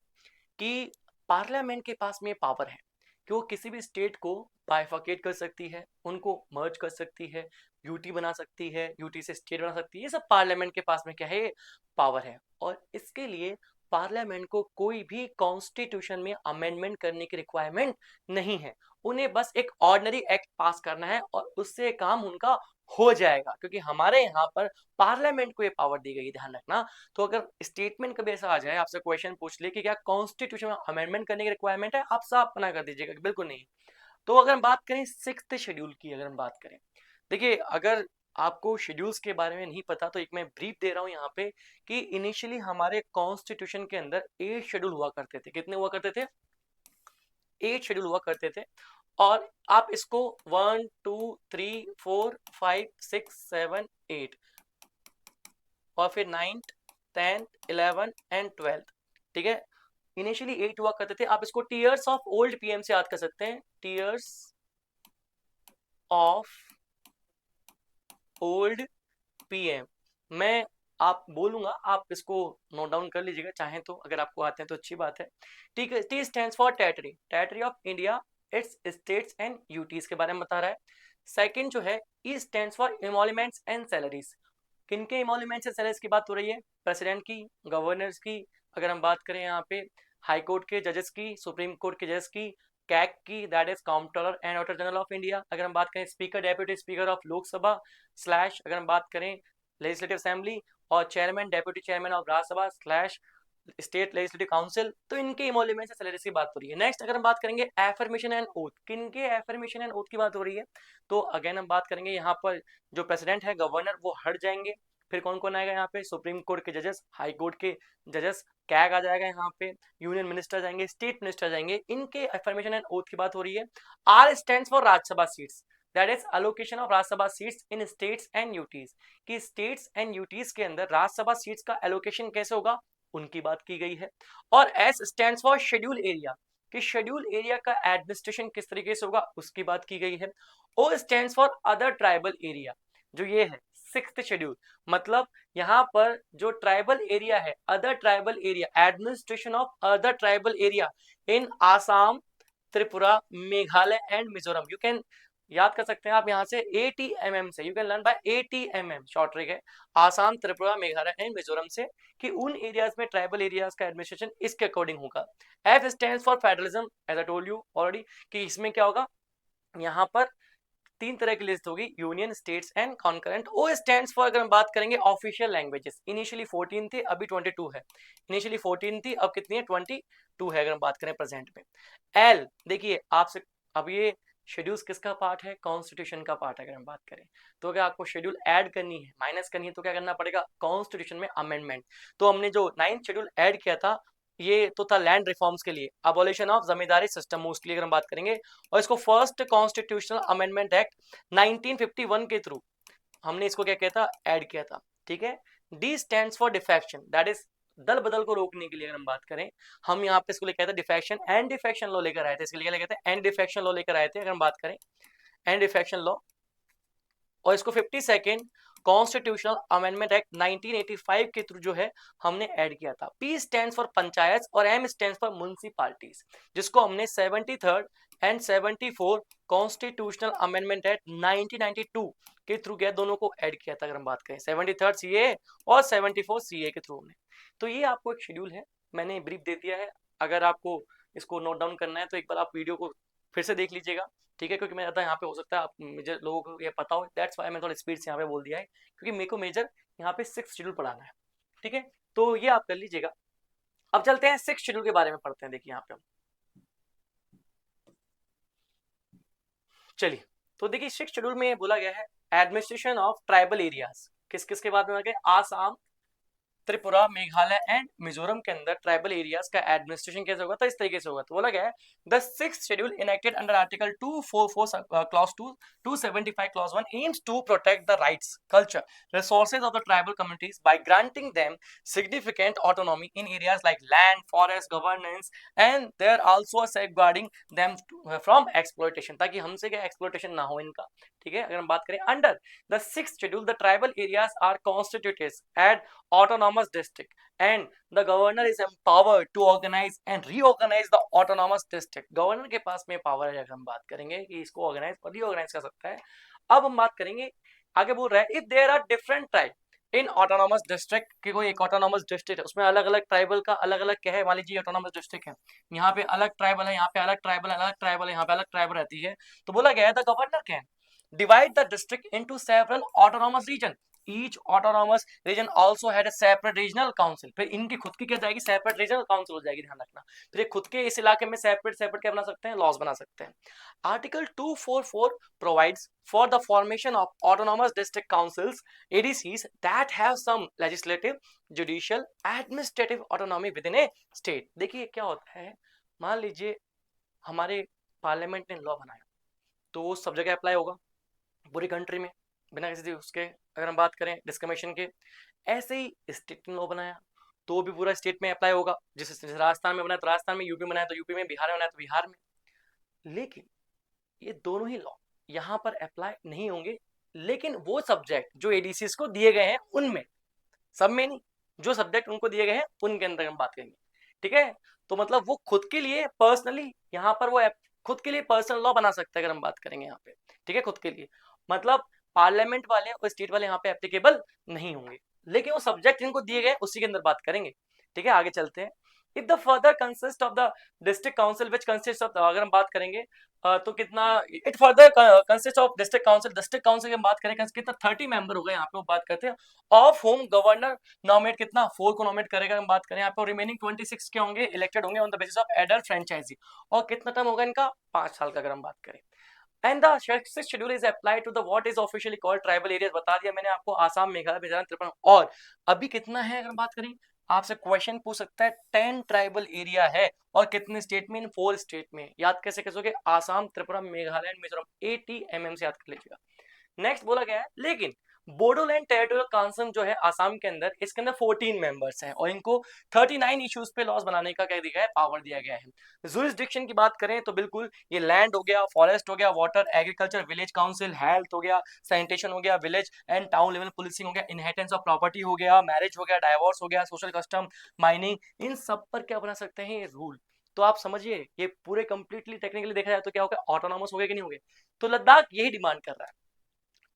कि पार्लियामेंट के पास में पावर है कि वो किसी भी स्टेट को बाइफर्केट कर सकती है, उनको मर्ज कर सकती है, यूटी बना सकती है, यूटी से स्टेट बना सकती है, ये सब पार्लियामेंट के पास में क्या है, पावर है। और इसके लिए पार्लियामेंट को कोई भी कॉन्स्टिट्यूशन में अमेंडमेंट करने की रिक्वायरमेंट नहीं है, उन्हें बस एक ऑर्डिनरी एक्ट पास करना है और उससे काम उनका हो जाएगा, क्योंकि हमारे यहाँ पर पार्लियामेंट को ये पावर दी गई है, ध्यान रखना। तो अगर स्टेटमेंट कभी ऐसा आ जाए, आपसे क्वेश्चन पूछ ले कि क्या कॉन्स्टिट्यूशन में अमेंडमेंट करने की रिक्वायरमेंट है, आप साफ मना कर दीजिएगा कि बिल्कुल नहीं। तो अगर हम बात करें 6th शेड्यूल की, अगर हम बात करें, देखिए अगर आपको शेड्यूल्स के बारे में नहीं पता तो एक मैं ब्रीफ दे रहा हूं यहाँ पे कि इनिशियली हमारे कॉन्स्टिट्यूशन के अंदर 8 शेड्यूल हुआ करते थे। कितने हुआ करते थे, 8 शेड्यूल हुआ करते थे। और आप इसको 1 2 3 4 5 6 7 8 और फिर 9th 10th 11th and 12th, ठीक है, इनिशियली 8 हुआ करते थे। आप इसको टीयर्स ऑफ ओल्ड पीएम से याद कर सकते हैं, टीयर्स ऑफ ओल्ड पीएम। मैं आप बोलूंगा, आप इसको नोट डाउन कर लीजिएगा चाहें तो, अगर आपको आते हैं तो अच्छी बात है। ठीक है, T stands for territory, territory of India, it's states and UTs के बारे में बता रहा है। सेकंड जो है, ई stands for emoluments and salaries, किनके इमोल्यूमेंट्स एंड सैलरीज की बात हो रही है, प्रेसिडेंट की, गवर्नर्स की, अगर हम बात करें यहाँ पे हाई कोर्ट के जजेस की, सुप्रीम कोर्ट के जजेस की, कैग की, that is controller and auditor general of India, अगर हम बात करें speaker deputy speaker of Lok Sabha slash, अगर हम बात करें लेजिस्लेटिव असेंबली, और chairman deputy chairman of Rajya Sabha slash state legislative council, तो इनके इमोल्यूमेंट से सैलरीज की बात हो रही है। नेक्स्ट अगर हम बात करेंगे एफर्मेशन एंड ओथ, किनके एफर्मेशन एंड ओथ की बात हो रही है, तो अगेन हम बात करेंगे यहाँ पर जो प्रेसिडेंट है, गवर्नर, वो हट जाएंगे। फिर कौन कौन आएगा यहाँ पे, सुप्रीम कोर्ट के जजेस, हाई कोर्ट के जजेस, कैग आ जाएगा यहाँ पे, यूनियन मिनिस्टर जाएंगे, स्टेट मिनिस्टर जाएंगे, इनके एफर्मेशन एंड ओथ की बात हो रही है। R stands for Rajya Sabha seats, that is allocation of Rajya Sabha seats in states and UTs, कि स्टेट्स एंड यूटीज के अंदर राज्यसभा सीट्स का एलोकेशन कैसे होगा, उनकी बात की गई है। और S stands for schedule area, कि शेड्यूल एरिया का एडमिनिस्ट्रेशन किस तरीके से होगा, उसकी बात की गई है। O stands for other tribal area, जो ये है 6th शेड्यूल, मतलब यहाँ पर जो ट्राइबल एरिया है, other tribal area, administration of other tribal area in Assam, Tripura, Meghalaya and Mizoram. You can याद कर सकते हैं आप यहाँ से ATMM से, you can learn bye ATMM, short trick है, आसाम, त्रिपुरा, मेघालय एंड मिजोरम से, कि उन एरियाज में ट्राइबल एरियाज का एडमिनिस्ट्रेशन इसके अकॉर्डिंग होगा। F stands for federalism, as I told you already, कि इसमें क्या होगा, यहाँ पर 3 तरह की लिस्ट होगी, union, states and concurrent. O stands for, अगर हम बात करेंगे ऑफिशियल लैंग्वेजेस, इनिशियली 14 थे, अभी 22 है, इनिशियली 14 थी, अब कितनी है, 22 है, अगर हम बात करें प्रेजेंट में। एल, देखिए आपसे, अब ये शेड्यूल्स किसका पार्ट है, कॉन्स्टिट्यूशन का पार्ट है। अगर हम बात करें तो अगर आपको शेड्यूल ऐड करनी है, माइनस करनी है, तो क्या करना पड़ेगा, कॉन्स्टिट्यूशन में अमेंडमेंट। तो हमने जो 9th शेड्यूल ऐड किया था, ये तो था लैंड रिफॉर्म्स के लिए, abolition of zamindari system mostly अगर हम बात करेंगे, और इसको फर्स्ट कॉन्स्टिट्यूशनल अमेंडमेंट एक्ट 1951 के थ्रू हमने इसको क्या किया था, ऐड किया था। ठीक है, D stands for defection, that is दल बदल को रोकने के लिए अगर हम बात करें, हम यहाँ पे इसको लेकर आए थे डिफेक्शन एंड डिफेक्शन लॉ लेकर आए थे, इसके लिए कहते हैं एंड डिफेक्शन लॉ लेकर आए थे, अगर हम बात करें एंड डिफेक्शन लॉ। और इसको 52nd कॉन्स्टिट्यूशनल अमेंडमेंट एक्ट 1985 के थ्रू जो है हमने ऐड किया था। पी स्टैंड्स फॉर पंचायत और एम स्टैंड्स फॉर म्युनिसिपैलिटीज, जिसको हमने 73rd and 74 constitutional amendment act 1992 के थ्रू गया, दोनों को ऐड किया था। अगर हम बात करें 73rd CA और 74 CA के थ्रू हमने, तो ये आपको एक शेड्यूल है, मैंने ब्रीफ दे दिया है। अगर आपको इसको नोट डाउन करना है तो एक बार आप वीडियो को फिर से देख लीजिएगा, ठीक है, क्योंकि मैं यहाँ पे हो सकता है आप मेजर लोगों को ये पता हो, दैट्स व्हाई मैं थोड़ा स्पीड से यहाँ पे बोल दिया है, क्योंकि मेरे को मेजर यहाँ पे 6 शेड्यूल पढ़ाना है। ठीक है, तो ये आप कर लीजिएगा। अब चलते हैं 6 शेड्यूल के बारे में पढ़ते हैं। देखिए यहाँ पे चलिए, तो देखिए सिक्स शेड्यूल में बोला गया है एडमिनिस्ट्रेशन ऑफ ट्राइबल एरियाज, किस किस के बाद में आ गए, आसाम, त्रिपुरा, मेघालय एंड मिजोरम के अंदर ट्राइबल एरियाज का एडमिनिस्ट्रेशन कैसे होगा, तो इस तरीके से होगा। तो बोला गया है the sixth schedule enacted under article 244 clause 2 275 clause 1 aims to protect the rights, culture, resources of the tribal communities by granting them significant autonomy in areas like land, forest, governance, and they're also safeguarding them from exploitation, ताकि हमसे क्या exploitation ना हो इनका। ठीक है, अगर हम बात करें under the sixth schedule the tribal areas are constituted at autonomous district and the governor is empowered to organize and reorganize the autonomous district। Governor के पास में पावर है, अगर हम बात करेंगे कि इसको ऑर्गेनाइज और रीऑर्गेनाइज कर सकता है। अब हम बात करेंगे, आगे बोल रहा है if there are different tribe in autonomous district, कि कोई एक ऑटोनॉमस डिस्ट्रिक्ट है उसमें अलग अलग ट्राइबल का अलग अलग क्या है, मान लीजिए ऑटोनॉमस डिस्ट्रिक्ट है, यहाँ पे अलग ट्राइबल है, यहाँ पे अलग ट्राइबल है, अलग ट्राइबल है, यहाँ पे अलग ट्राइबल रहती है। तो बोला गया है the governor can divide the district into several autonomous region, each autonomous region also had a separate regional council। फिर इनकी खुद की क्या जाएगी, सेपरेट रीजनल काउंसिल हो जाएगी, ध्यान रखना। फिर खुद के इस इलाके में सेपरेट सेपरेट क्या बना सकते हैं, लॉज बना सकते हैं। Article 244 provides for the formation of autonomous district councils ADCs that have some legislative, judicial, administrative autonomy within a state। देखिए क्या होता है, मान लीजिए हमारे पार्लियामेंट ने लॉ बनाया तो वो सब जगह अप्लाई होगा पूरी कंट्री में बिना किसी उसके, अगर हम बात करें डिस्क्रिमिनेशन के। ऐसे ही स्टेट ने लॉ बनाया तो भी पूरा स्टेट में अप्लाई होगा, जैसे राजस्थान में बनाया तो राजस्थान में, यूपी में बनाया तो यूपी में, बिहार में बनाया तो बिहार में। लेकिन ये दोनों ही लॉ यहाँ पर अप्लाई नहीं होंगे, लेकिन वो सब्जेक्ट जो एडीसीज को दिए गए हैं उनमें, सब में नहीं, जो सब्जेक्ट उनको दिए गए हैं उनके अंदर हम बात करेंगे। ठीक है, तो मतलब वो खुद के लिए पर्सनली यहाँ पर वो खुद के लिए पर्सनल लॉ बना सकता है, अगर हम बात करेंगे यहाँ पे। ठीक है, खुद के लिए, मतलब पार्लियामेंट वाले और स्टेट वाले यहाँ पे एप्लीकेबल नहीं होंगे, लेकिन वो सब्जेक्ट इनको दिए गए उसी के अंदर बात करेंगे। ठीक है, आगे चलते हैं। If the further consist of the district council which consist of, अगर हम बात करेंगे तो कितना, it further consist of district council की हम बात करें कितना, 30 मेंबर हो गए यहाँ पे, वो बात करते हैं। ऑफ होम गवर्नर नॉमिनेट कितना, 4 को नॉमिनेट करेगा, हम बात करें यहाँ पे। रिमेनिंग 26 क्या होंगे, इलेक्टेड होंगे on the basis of adult franchise. और कितना टर्म होगा इनका, 5 साल का, अगर हम बात करें। And the sixth schedule is applied to the what is officially called tribal areas, बता दिया मैंने आपको, आसाम, मेघालय, मिजोरम, त्रिपुरा। और अभी कितना है, अगर बात करें, आपसे क्वेश्चन पूछ सकता है 10 ट्राइबल एरिया है और कितने स्टेट में, इन 4 स्टेट में। याद कैसे कैसे, आसाम, त्रिपुरा, मेघालय एंड मिजोरम, 80 mm से याद कर लीजिएगा। नेक्स्ट बोला गया है, लेकिन बोडोलैंड टेरिटोरियल काउंसिल जो है आसाम के अंदर, इसके अंदर 14 मेंबर्स हैं और इनको 39 इश्यूज पे लॉस बनाने का क्या दिया गया है, पावर दिया गया है। जुरिसडिक्शन की बात करें तो बिल्कुल ये लैंड हो गया, फॉरेस्ट हो गया, water, agriculture, village council, health हो गया, सैनिटेशन हो गया, village and town level policing हो गया, इनहेरिटेंस ऑफ प्रॉपर्टी हो गया, मैरिज हो गया, डाइवोर्स हो गया, सोशल कस्टम, माइनिंग, इन सब पर क्या बना सकते हैं, ये रूल। तो आप समझिए ये पूरे कंप्लीटली टेक्निकली देखा जाए तो क्या होगा, ऑटोनॉमस हो गया कि नहीं हो गया। तो लद्दाख यही डिमांड कर रहा है।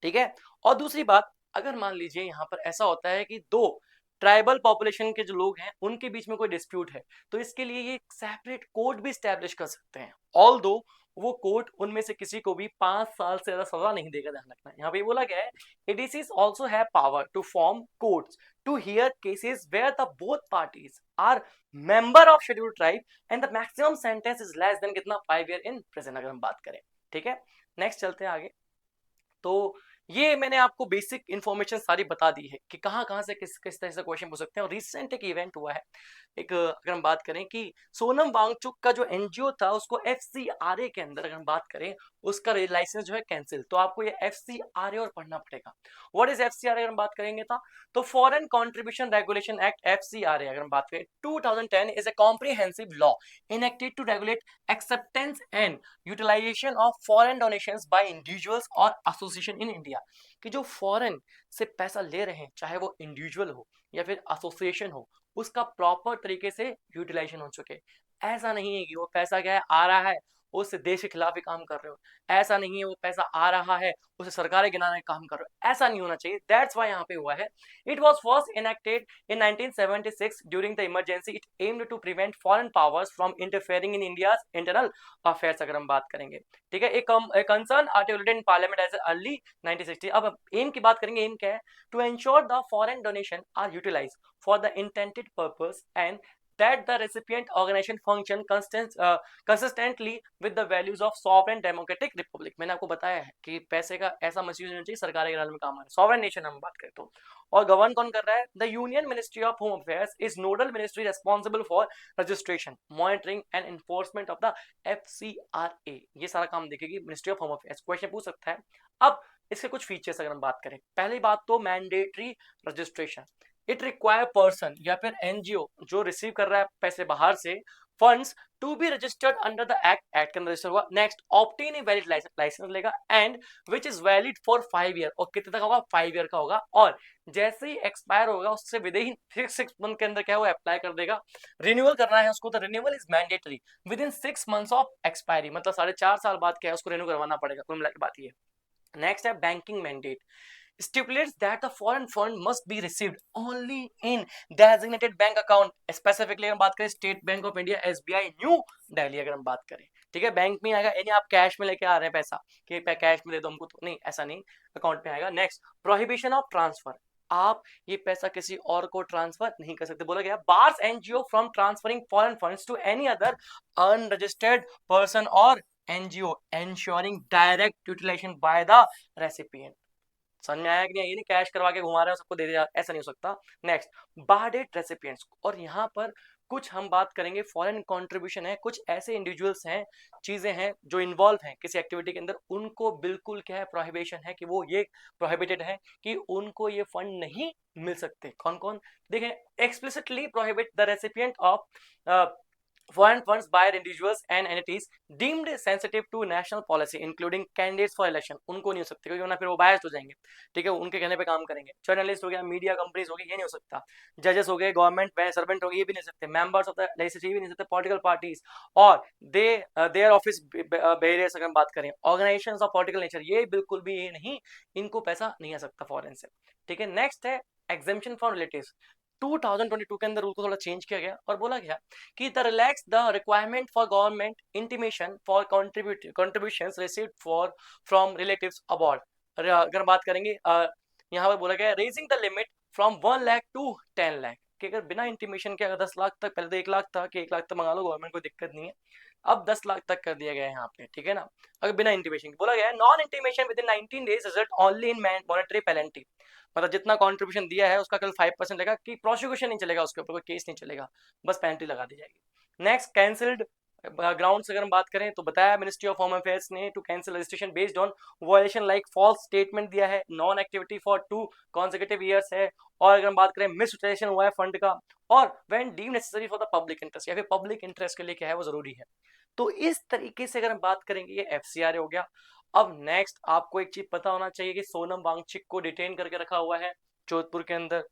ठीक है, और दूसरी बात, अगर मान लीजिए यहाँ पर ऐसा होता है कि दो ट्राइबल पॉपुलेशन के जो लोग हैं उनके बीच में कोई डिस्प्यूट है, तो इसके लिए ये सेपरेट कोर्ट भी स्टैब्लिश कर सकते हैं। ऑल दो वो कोर्ट उनमें से किसी को भी 5 साल से ज्यादा सजा नहीं देगा, ध्यान रखना। यहाँ पे बोला गया है ADCs also have power to form courts to hear cases where the both parties are member of scheduled tribe and the maximum sentence is less than कितना, 5 ईयर इन प्रिजन, अगर हम बात करें। ठीक है, नेक्स्ट चलते हैं आगे। तो ये मैंने आपको बेसिक इंफॉर्मेशन सारी बता दी है कि कहाँ कहाँ से किस किस तरह से क्वेश्चन पूछ सकते हैं। और रिसेंट एक इवेंट हुआ है, एक अगर हम बात करें कि सोनम वांगचुक का जो एनजीओ था उसको एफसीआरए के अंदर, अगर हम बात करें, उसका लाइसेंस जो है कैंसिल। तो आपको ये एफसीआरए और पढ़ना पड़ेगा। व्हाट इज एफसीआरए अगर हम बात करेंगे तो foreign contribution regulation act, FCRA अगर हम बात करें 2010 is a comprehensive law enacted to regulate acceptance and utilization of foreign donations by individuals और एसोसिएशन इन इंडिया। कि जो फॉरेन से पैसा ले रहे हैं, चाहे वो इंडिविजुअल हो या फिर एसोसिएशन हो, उसका प्रॉपर तरीके से यूटिलाइजेशन हो चुके। ऐसा नहीं है कि वो पैसा क्या है आ रहा है उस देश के खिलाफ ही काम कर रहे हो, ऐसा नहीं है वो पैसा आ रहा है उसे सरकारें गिनाने का काम कर रहे हो, ऐसा नहीं होना चाहिए। दैट्स व्हाई यहाँ पे हुआ है। It was first enacted in 1976 during the emergency. It aimed to prevent foreign powers from interfering in India's internal affairs, अगर हम बात करेंगे। ठीक है, एक concern articulated in parliament as early 1960। अब एम की बात करेंगे, एम क्या है, to ensure the foreign donation are utilized for the intended purpose and that the recipient organization function consistently with the values of sovereign democratic republic। मैंने आपको बताया है कि पैसे का ऐसा मिसयूज नहीं चाहिए, सरकारी के राज में काम आ रहा है। सॉवरेन नेशन हम बात करें तो, और गवर्न कौन कर रहा है? The union ministry of home affairs is nodal ministry responsible for registration, monitoring and enforcement of the FCRA। ये सारा काम देखेगी ministry of home affairs. Question पूछ सकता है। अब इसके कुछ फीचर्स अगर हम बात करें, पहली बात तो mandatory registration. It require person या फिर एनजीओ जो रिसीव कर रहा है पैसे बाहर से, funds to be registered under the act के अंदर रजिस्टर हुआ। Next, obtain a valid licence लेगा and which is valid for 5 year, और कितने तक होगा? 5 ईयर का होगा। और जैसे ही एक्सपायर होगा उससे विद इन 6 मंथ के अंदर क्या हुआ? अप्लाई कर देगा। रिन्यूअल करना है उसको, तो renewal is mandatory with in 6 months of expiry, मतलब 4.5 साल बाद क्या है उसको रिन्यू करवाना पड़ेगा। कुल मिला के बात ये। नेक्स्ट है banking mandate, stipulates that the foreign fund must be received only in designated bank account। Specifically हम बात करें state bank of India SBI new Delhi अगर हम बात करें, ठीक है, बैंक में आएगा। यानी आप कैश में लेके आ रहे हैं पैसा कि कैश में दे दो हमको, तो नहीं, ऐसा नहीं, अकाउंट में आएगा। नेक्स्ट, प्रोहिबिशन ऑफ ट्रांसफर, आप ये पैसा किसी और को ट्रांसफर नहीं कर सकते। बोला गया bars NGO from transferring foreign funds to any other unregistered person और NGO ensuring direct utilization by the recipient। समझ में आया कि नहीं? ये नहीं कैश करवा के घुमा रहे हो सबको दे दिया, ऐसा नहीं हो सकता। नेक्स्ट, बार्डेड रेसिपिएंट्स, और यहाँ पर कुछ हम बात करेंगे फॉरेन कंट्रीब्यूशन है, कुछ ऐसे इंडिविजुअल्स हैं, चीजें हैं जो इन्वॉल्व हैं किसी एक्टिविटी के अंदर, उनको बिल्कुल क्या है? प्रोहिबिशन है कि वो ये प्रोहिबिटेड है कि उनको ये फंड नहीं मिल सकते। कौन कौन? देखें, explicitly prohibit the recipient of foreign funds by individuals and entities deemed sensitive to national policy including candidates for election। उनको नहीं हो सकते क्योंकि वरना फिर वो बायस्ड हो जाएंगे, ठीक है, उनके कहने पे काम करेंगे। जर्नलिस्ट हो गया, मीडिया कंपनीज हो गई, ये नहीं हो सकता। जजेस हो गए, गवर्नमेंट सर्वेंट हो गए, ये भी नहीं सकते। मेंबर्स ऑफ द लेजिस्लेचर भी नहीं सकते। पॉलिटिकल पार्टीज और देयर ऑफिस बेरियर्स अगर हम बात करें, ऑर्गेनाइजेशंस ऑफ पॉलिटिकल नेचर, ये बिल्कुल भी ये नहीं, इनको पैसा नहीं आ सकता फॉरेन से, ठीक है। नेक्स्ट है एग्जेम्पशन फॉर रिलेटिव्स। 2022 के अंदर रूल को थोड़ा चेंज किया गया और बोला गया कि the relax the requirement for government intimation for contributions received for from relatives abroad. अगर बात करेंगे यहाँ पर बोला गया raising the limit from 1 lakh to 10 lakh, कि अगर बिना इंटीमेशन के अगर 10 लाख तक, पहले तो 1 लाख था कि 1 लाख तक मंगा लो, गवर्नमेंट को दिक्कत नहीं है, अब 10 लाख तक कर दिया गया है यहाँ पे, ठीक है ना। अगर बिना इंटीमेशन बोला गया non intimation with in 19 days result only in monetary penalty, मतलब जितना कंट्रीब्यूशन दिया है उसका कल 5% लगेगा, कि प्रोसिक्यूशन नहीं चलेगा, उसके ऊपर कोई केस नहीं चलेगा, बस पेनल्टी लगा दी जाएगी। नेक्स्ट, कैंसिल्ड ग्राउंड्स अगर हम बात करें तो बताया मिनिस्ट्री ऑफ होम अफेयर्स ने to cancel registration based on violation like false statement दिया है, non activity for 2 consecutive years है, और अगर हम बात करें मिस यूटिलाइजेशन हुआ है फंड का, और when deemed necessary for the public interest, या फिर पब्लिक इंटरेस्ट के लिए क्या है वो जरूरी है। तो इस तरीके से अगर हम बात करेंगे ये FCRA हो गया। अब नेक्स्ट आपको एक चीज पता होना चाहिए कि सोनम वांगचुक को डिटेन करके रखा हुआ है जोधपुर के अंदर।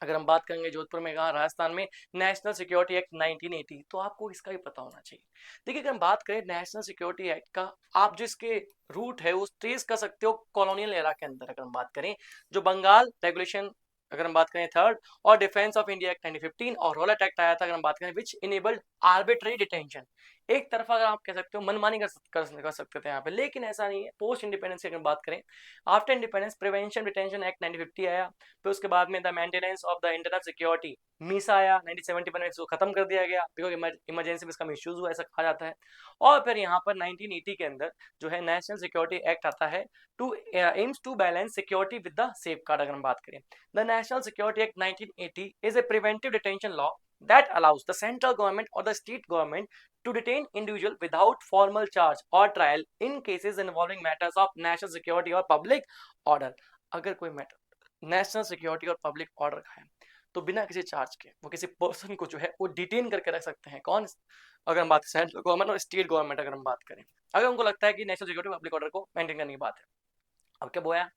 अगर हम बात करेंगे जोधपुर में, कहा राजस्थान में, नेशनल सिक्योरिटी एक्ट 1980, तो आपको इसका भी पता होना चाहिए। देखिए, अगर हम बात करें नेशनल सिक्योरिटी एक्ट का, आप जो इसके रूट है वो ट्रेस कर सकते हो कॉलोनियल एरा के अंदर। अगर हम बात करें जो बंगाल रेगुलेशन, अगर हम बात करें थर्ड, और डिफेंस ऑफ इंडिया एक्ट 1915, और रॉलेट एक्ट आया था अगर हम बात करें विच इनेबल्ड आर्बिट्ररी डिटेंशन। एक तरफा अगर आप कह सकते हो मनमानी कर सकते थे यहाँ पे, लेकिन ऐसा नहीं है। पोस्ट इंडिपेंडेंस की अगर बात करें, after independence prevention detention act 1950 आया, फिर उसके बाद में the maintenance of the internal security Misa आया 1971 में, इसको खत्म कर दिया गया बिकॉज इमरजेंसी में इसका मिसयूज हुआ, ऐसा कहा जाता है। और फिर यहाँ पर 1980 के अंदर जो है नेशनल सिक्योरिटी एक्ट आता है to aims to balance security with the safeguard. अगर हम बात करें, the national security act 1980 is a preventive detention law that allows the central government or the state government to detain individual without formal charge or trial in cases involving matters of national security or public order। अगर कोई मैटर नेशनल सिक्योरिटी और पब्लिक ऑर्डर का है तो बिना किसी चार्ज के वो किसी पर्सन को जो है वो डिटेन करके रख सकते हैं। कौन? अगर हम बात सेंट्रल गवर्नमेंट और स्टेट गवर्नमेंट अगर हम बात करें, अगर उनको लगता है कि नेशनल सिक्योरिटी पब्लिक ऑर्डर को मेंटेन करने की बात है। अब क्या बोया?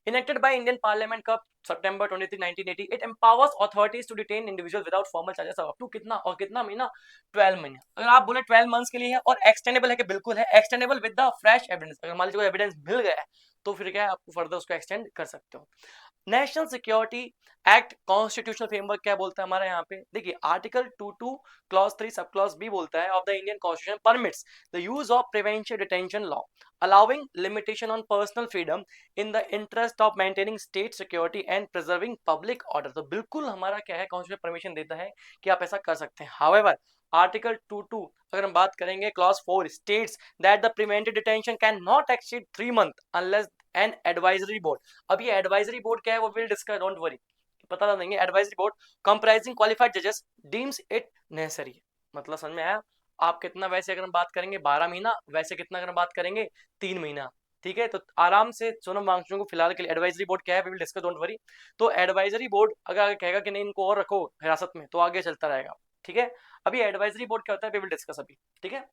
Enacted by Indian Parliament कब? September 23, 1980। It empowers authorities to detain individuals without formal charges up to कितना और कितना महीना? 12 महीना। अगर आप बोले 12 मंथ्स के लिए है और एक्सटेंडेबल है कि बिल्कुल है extendable with the fresh evidence. अगर मान लीजिए एविडेंस मिल गया है तो फिर क्या है, आपको फर्दर उसको एक्सटेंड कर सकते हो। National security act constitutional framework क्या बोलता है हमारा यहाँ पे, देखिए article 22 clause 3 sub clause B बोलता है of the Indian constitution permits the use of prevention detention law allowing limitation on personal freedom in the interest of maintaining state security and preserving public order. तो बिल्कुल हमारा क्या है, कॉन्स्टिट्यूशन परमिशन देता है कि आप ऐसा कर सकते हैं। हाउएवर आर्टिकल 22 अगर हम बात करेंगे clause 4 states that the preventive detention can not exceed 3 month unless an advisory board. अब ये एडवाइजरी बोर्ड क्या है वो विल डिस्कस, डोंट वरी, पता देंगे। एडवाइजरी बोर्ड कंप्राइजिंग क्वालिफाइड जजेस डीम्स इट नेसेसरी, मतलब समझ में आया। आप कितना, वैसे अगर हम बात करेंगे 12 महीना, वैसे कितना अगर हम बात करेंगे 3 महीना, ठीक है। तो आराम से सोनम वांगचुक को फिलहाल के लिए एडवाइजरी बोर्ड क्या है we will discuss, don't worry. तो एडवाइजरी बोर्ड अगर कहेगा कि नहीं इनको और रखो हिरासत में तो आगे चलता रहेगा, ठीक है। अभी एडवाइजरी बोर्ड क्या होता है वी विल डिस्कस अभी, ठीक है।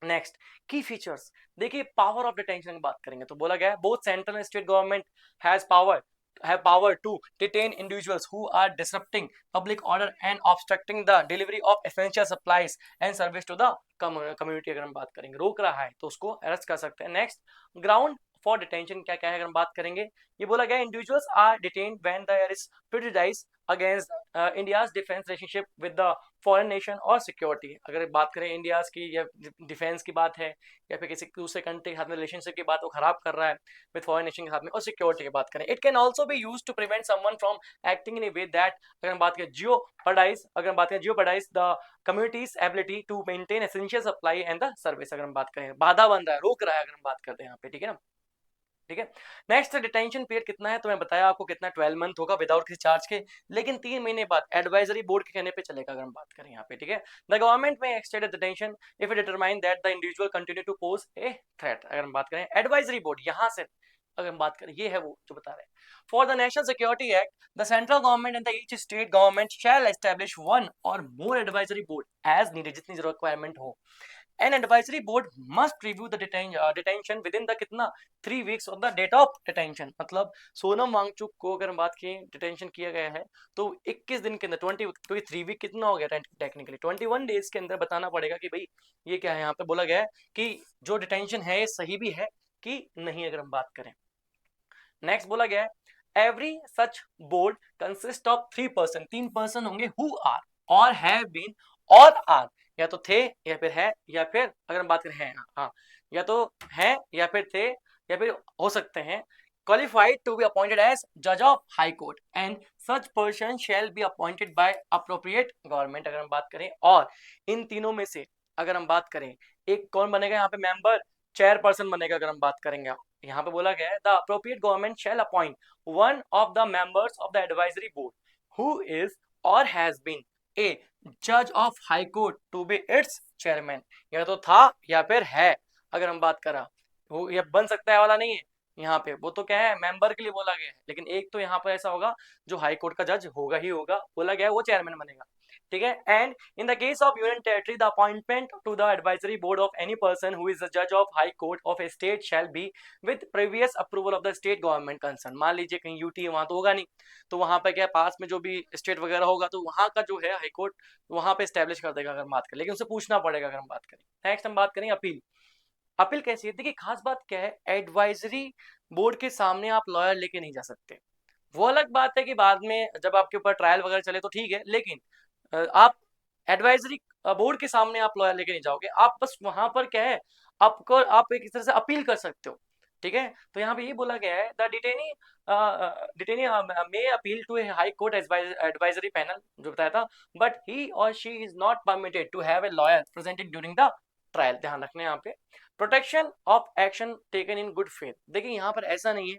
नेक्स्ट की फीचर्स, देखिए पावर ऑफ डिटेंशन की बात करेंगे तो बोला गया है both central and state government has power have power to detain individuals who are disrupting public order and obstructing the delivery of essential supplies and service to the community। अगर हम बात करेंगे रोक रहा है तो उसको अरेस्ट कर सकते हैं। नेक्स्ट ग्राउंड फॉर डिटेंशन क्या क्या है अगर हम बात करेंगे, ये बोला गया individuals are detained when there is prejudice against India's defence relationship with the foreign nation और सिक्योरिटी। अगर बात करें इंडियाज की या डिफेंस की बात है या फिर किसी दूसरे कंट्री के साथ में रिलेशनशिप की बात वो खराब कर रहा है विद फॉरेन नेशन के साथ में, और सिक्योरिटी की बात करें it can also be use to prevent someone from acting in a way that, अगर हम बात करें जियोपर्डाइज, अगर हम बात करें jeopardize the community's ability to maintain essential supply and the service. अगर हम बात करें बाधा बन रहा है, रोक रहा है, अगर हम बात करते हैं यहाँ पे, ठीक है ना, ठीक है। नेक्स्ट डिटेंशन पीरियड कितना है तो मैं बताया आपको कितना 12 मंथ होगा विदाउट किसी चार्ज के, लेकिन 3 महीने बाद एडवाइजरी बोर्ड के कहने पे चलेगा अगर हम बात करें यहाँ पे, ठीक है। The government may extend detention if it determine that the individual continue to pose a threat. अगर हम बात करें एडवाइजरी बोर्ड यहाँ से अगर हम बात करें, ये है वो जो बता रहे हैं for the national security act the central government and the each state government shell establish one और मोर एडवाइजरी बोर्ड एज नीडेड, जितनी रिक्वायरमेंट हो। An advisory board must review the detention within the कितना 3 weeks of the date of detention। मतलब सोनम वांगचुक को अगर हम बात करें डिटेंशन किया गया है तो 21 दिन के अंदर 23 वीक कितना हो गया टेक्निकली 21 डेज के अंदर बताना पड़ेगा कि भाई ये क्या है। यहाँ पे बोला गया है कि जो डिटेंशन है ये सही भी है कि नहीं, अगर हम बात करें। नेक्स्ट बोला गया है every such board consist of 3 person, 3 person होंगे हु आर और हैव बीन और आर, या तो थे या फिर है या फिर अगर हम बात करें हैं, हाँ या तो है या फिर थे या फिर हो सकते हैं, qualified to be appointed as judge of high court and such person shall be appointed by appropriate government। अगर हम बात करें और इन तीनों में से अगर हम बात करें एक कौन बनेगा यहाँ पे मेंबर, चेयरपर्सन बनेगा। अगर हम बात करेंगे यहाँ पे बोला गया है the appropriate government shall appoint one of the members of the advisory board who is or has been a जज of high court to be its chairman. या तो था या फिर है, अगर हम बात करा वो ये बन सकता है वाला नहीं है यहाँ पे, वो तो क्या है मेंबर के लिए बोला गया है, लेकिन एक तो यहाँ पर ऐसा होगा जो हाई कोर्ट का जज होगा ही होगा, बोला गया है वो चेयरमैन बनेगा, ठीक है। And in the case of union territory the appointment to the advisory board of any person who is the जज of high court of a state shall be with previous approval of the state government concern. मान लीजिए कहीं यूटी वहां तो होगा नहीं, तो वहां पे क्या पास में जो भी स्टेट वगैरह होगा तो वहां का जो है हाई कोर्ट वहां पे स्टैब्लिश कर देगा अगर बात करें, लेकिन उसे पूछना पड़ेगा अगर हम बात करें। नेक्स्ट हम बात करें अपील। अपील कैसी है, देखिए खास बात क्या है एडवाइजरी बोर्ड के सामने आप लॉयर लेके नहीं जा सकते। वो अलग बात है कि बाद में जब आपके ऊपर ट्रायल वगैरह चले तो ठीक है, लेकिन आप एडवाइजरी बोर्ड के सामने आप लॉयर लेके नहीं जाओगे, आप बस वहां पर क्या है आपको आप एक तरह से अपील कर सकते हो, ठीक है। तो यहाँ पे ये बोला गया है the detainee may appeal to a high court advisory panel जो बताया था, but he or she is not permitted to have a lawyer presented during the trial. ध्यान रखना है यहाँ पे protection of action taken in good faith. देखिए यहाँ पर ऐसा नहीं है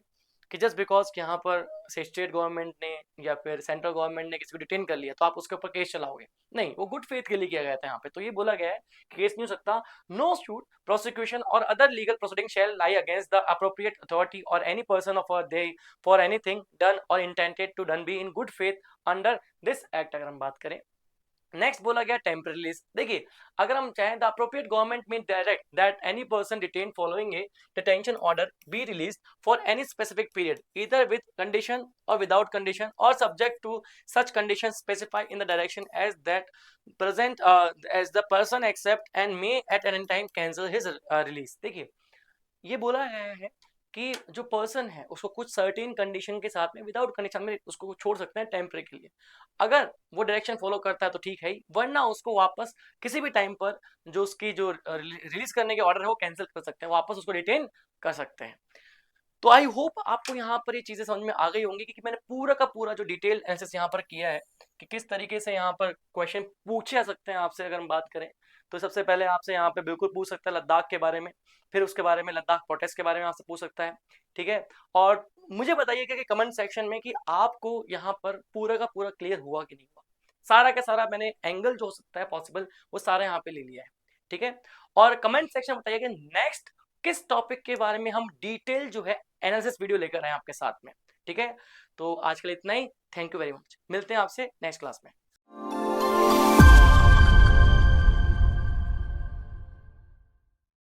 कि जस्ट बिकॉज कि यहाँ पर से स्टेट गवर्नमेंट ने या फिर सेंट्रल गवर्नमेंट ने किसी को डिटेन कर लिया तो आप उसके ऊपर केस चलाओगे, नहीं, वो गुड फेथ के लिए किया गया था यहाँ पे। तो ये बोला गया है कि केस नहीं हो सकता, नो सूट प्रोसिक्यूशन और other legal proceeding shall lie against the appropriate authority और any person of they for anything done और intended to done be in good faith under this act. अगर हम बात करें नेक्स्ट बोला गया टेम्पररी रिलीज। देखिए अगर हम चाहें the appropriate government may direct that any person detain following a detention order be release for any specific period either with condition or without condition or subject to such condition specify in the direction as that present as the person accept and may at any time cancel his release. देखिए ये बोला गया है कि जो पर्सन है उसको कुछ सर्टेन कंडीशन के साथ में विदाउट कंडीशन में उसको छोड़ सकते हैं टेम्परेरी के लिए। अगर वो डायरेक्शन फॉलो करता है तो ठीक है ही, वरना उसको वापस किसी भी टाइम पर जो उसकी जो रिलीज करने के ऑर्डर है वो कैंसिल कर सकते हैं, वापस उसको रिटेन कर सकते हैं। तो आई होप आपको यहाँ पर ये चीजें समझ में आ गई होंगी कि मैंने पूरा का पूरा जो डिटेल एनालिसिस यहाँ पर किया है कि किस तरीके से यहाँ पर क्वेश्चन पूछे जा सकते हैं आपसे। अगर हम बात करें तो सबसे पहले आपसे यहाँ पे बिल्कुल पूछ सकता है लद्दाख के बारे में, फिर उसके बारे में लद्दाख प्रोटेस्ट के बारे में आपसे पूछ सकता है, ठीक है। और मुझे बताइए कि कमेंट सेक्शन में कि आपको यहाँ पर पूरा का पूरा क्लियर हुआ कि नहीं हुआ। सारा का सारा मैंने एंगल जो हो सकता है पॉसिबल वो सारा यहाँ पे ले लिया है, ठीक है। और कमेंट सेक्शन में बताइए कि नेक्स्ट किस टॉपिक के बारे में हम डिटेल जो है एनालिसिस वीडियो लेकर आए आपके साथ में, ठीक है। तो आज के लिए इतना ही। थैंक यू वेरी मच, मिलते हैं आपसे नेक्स्ट क्लास में।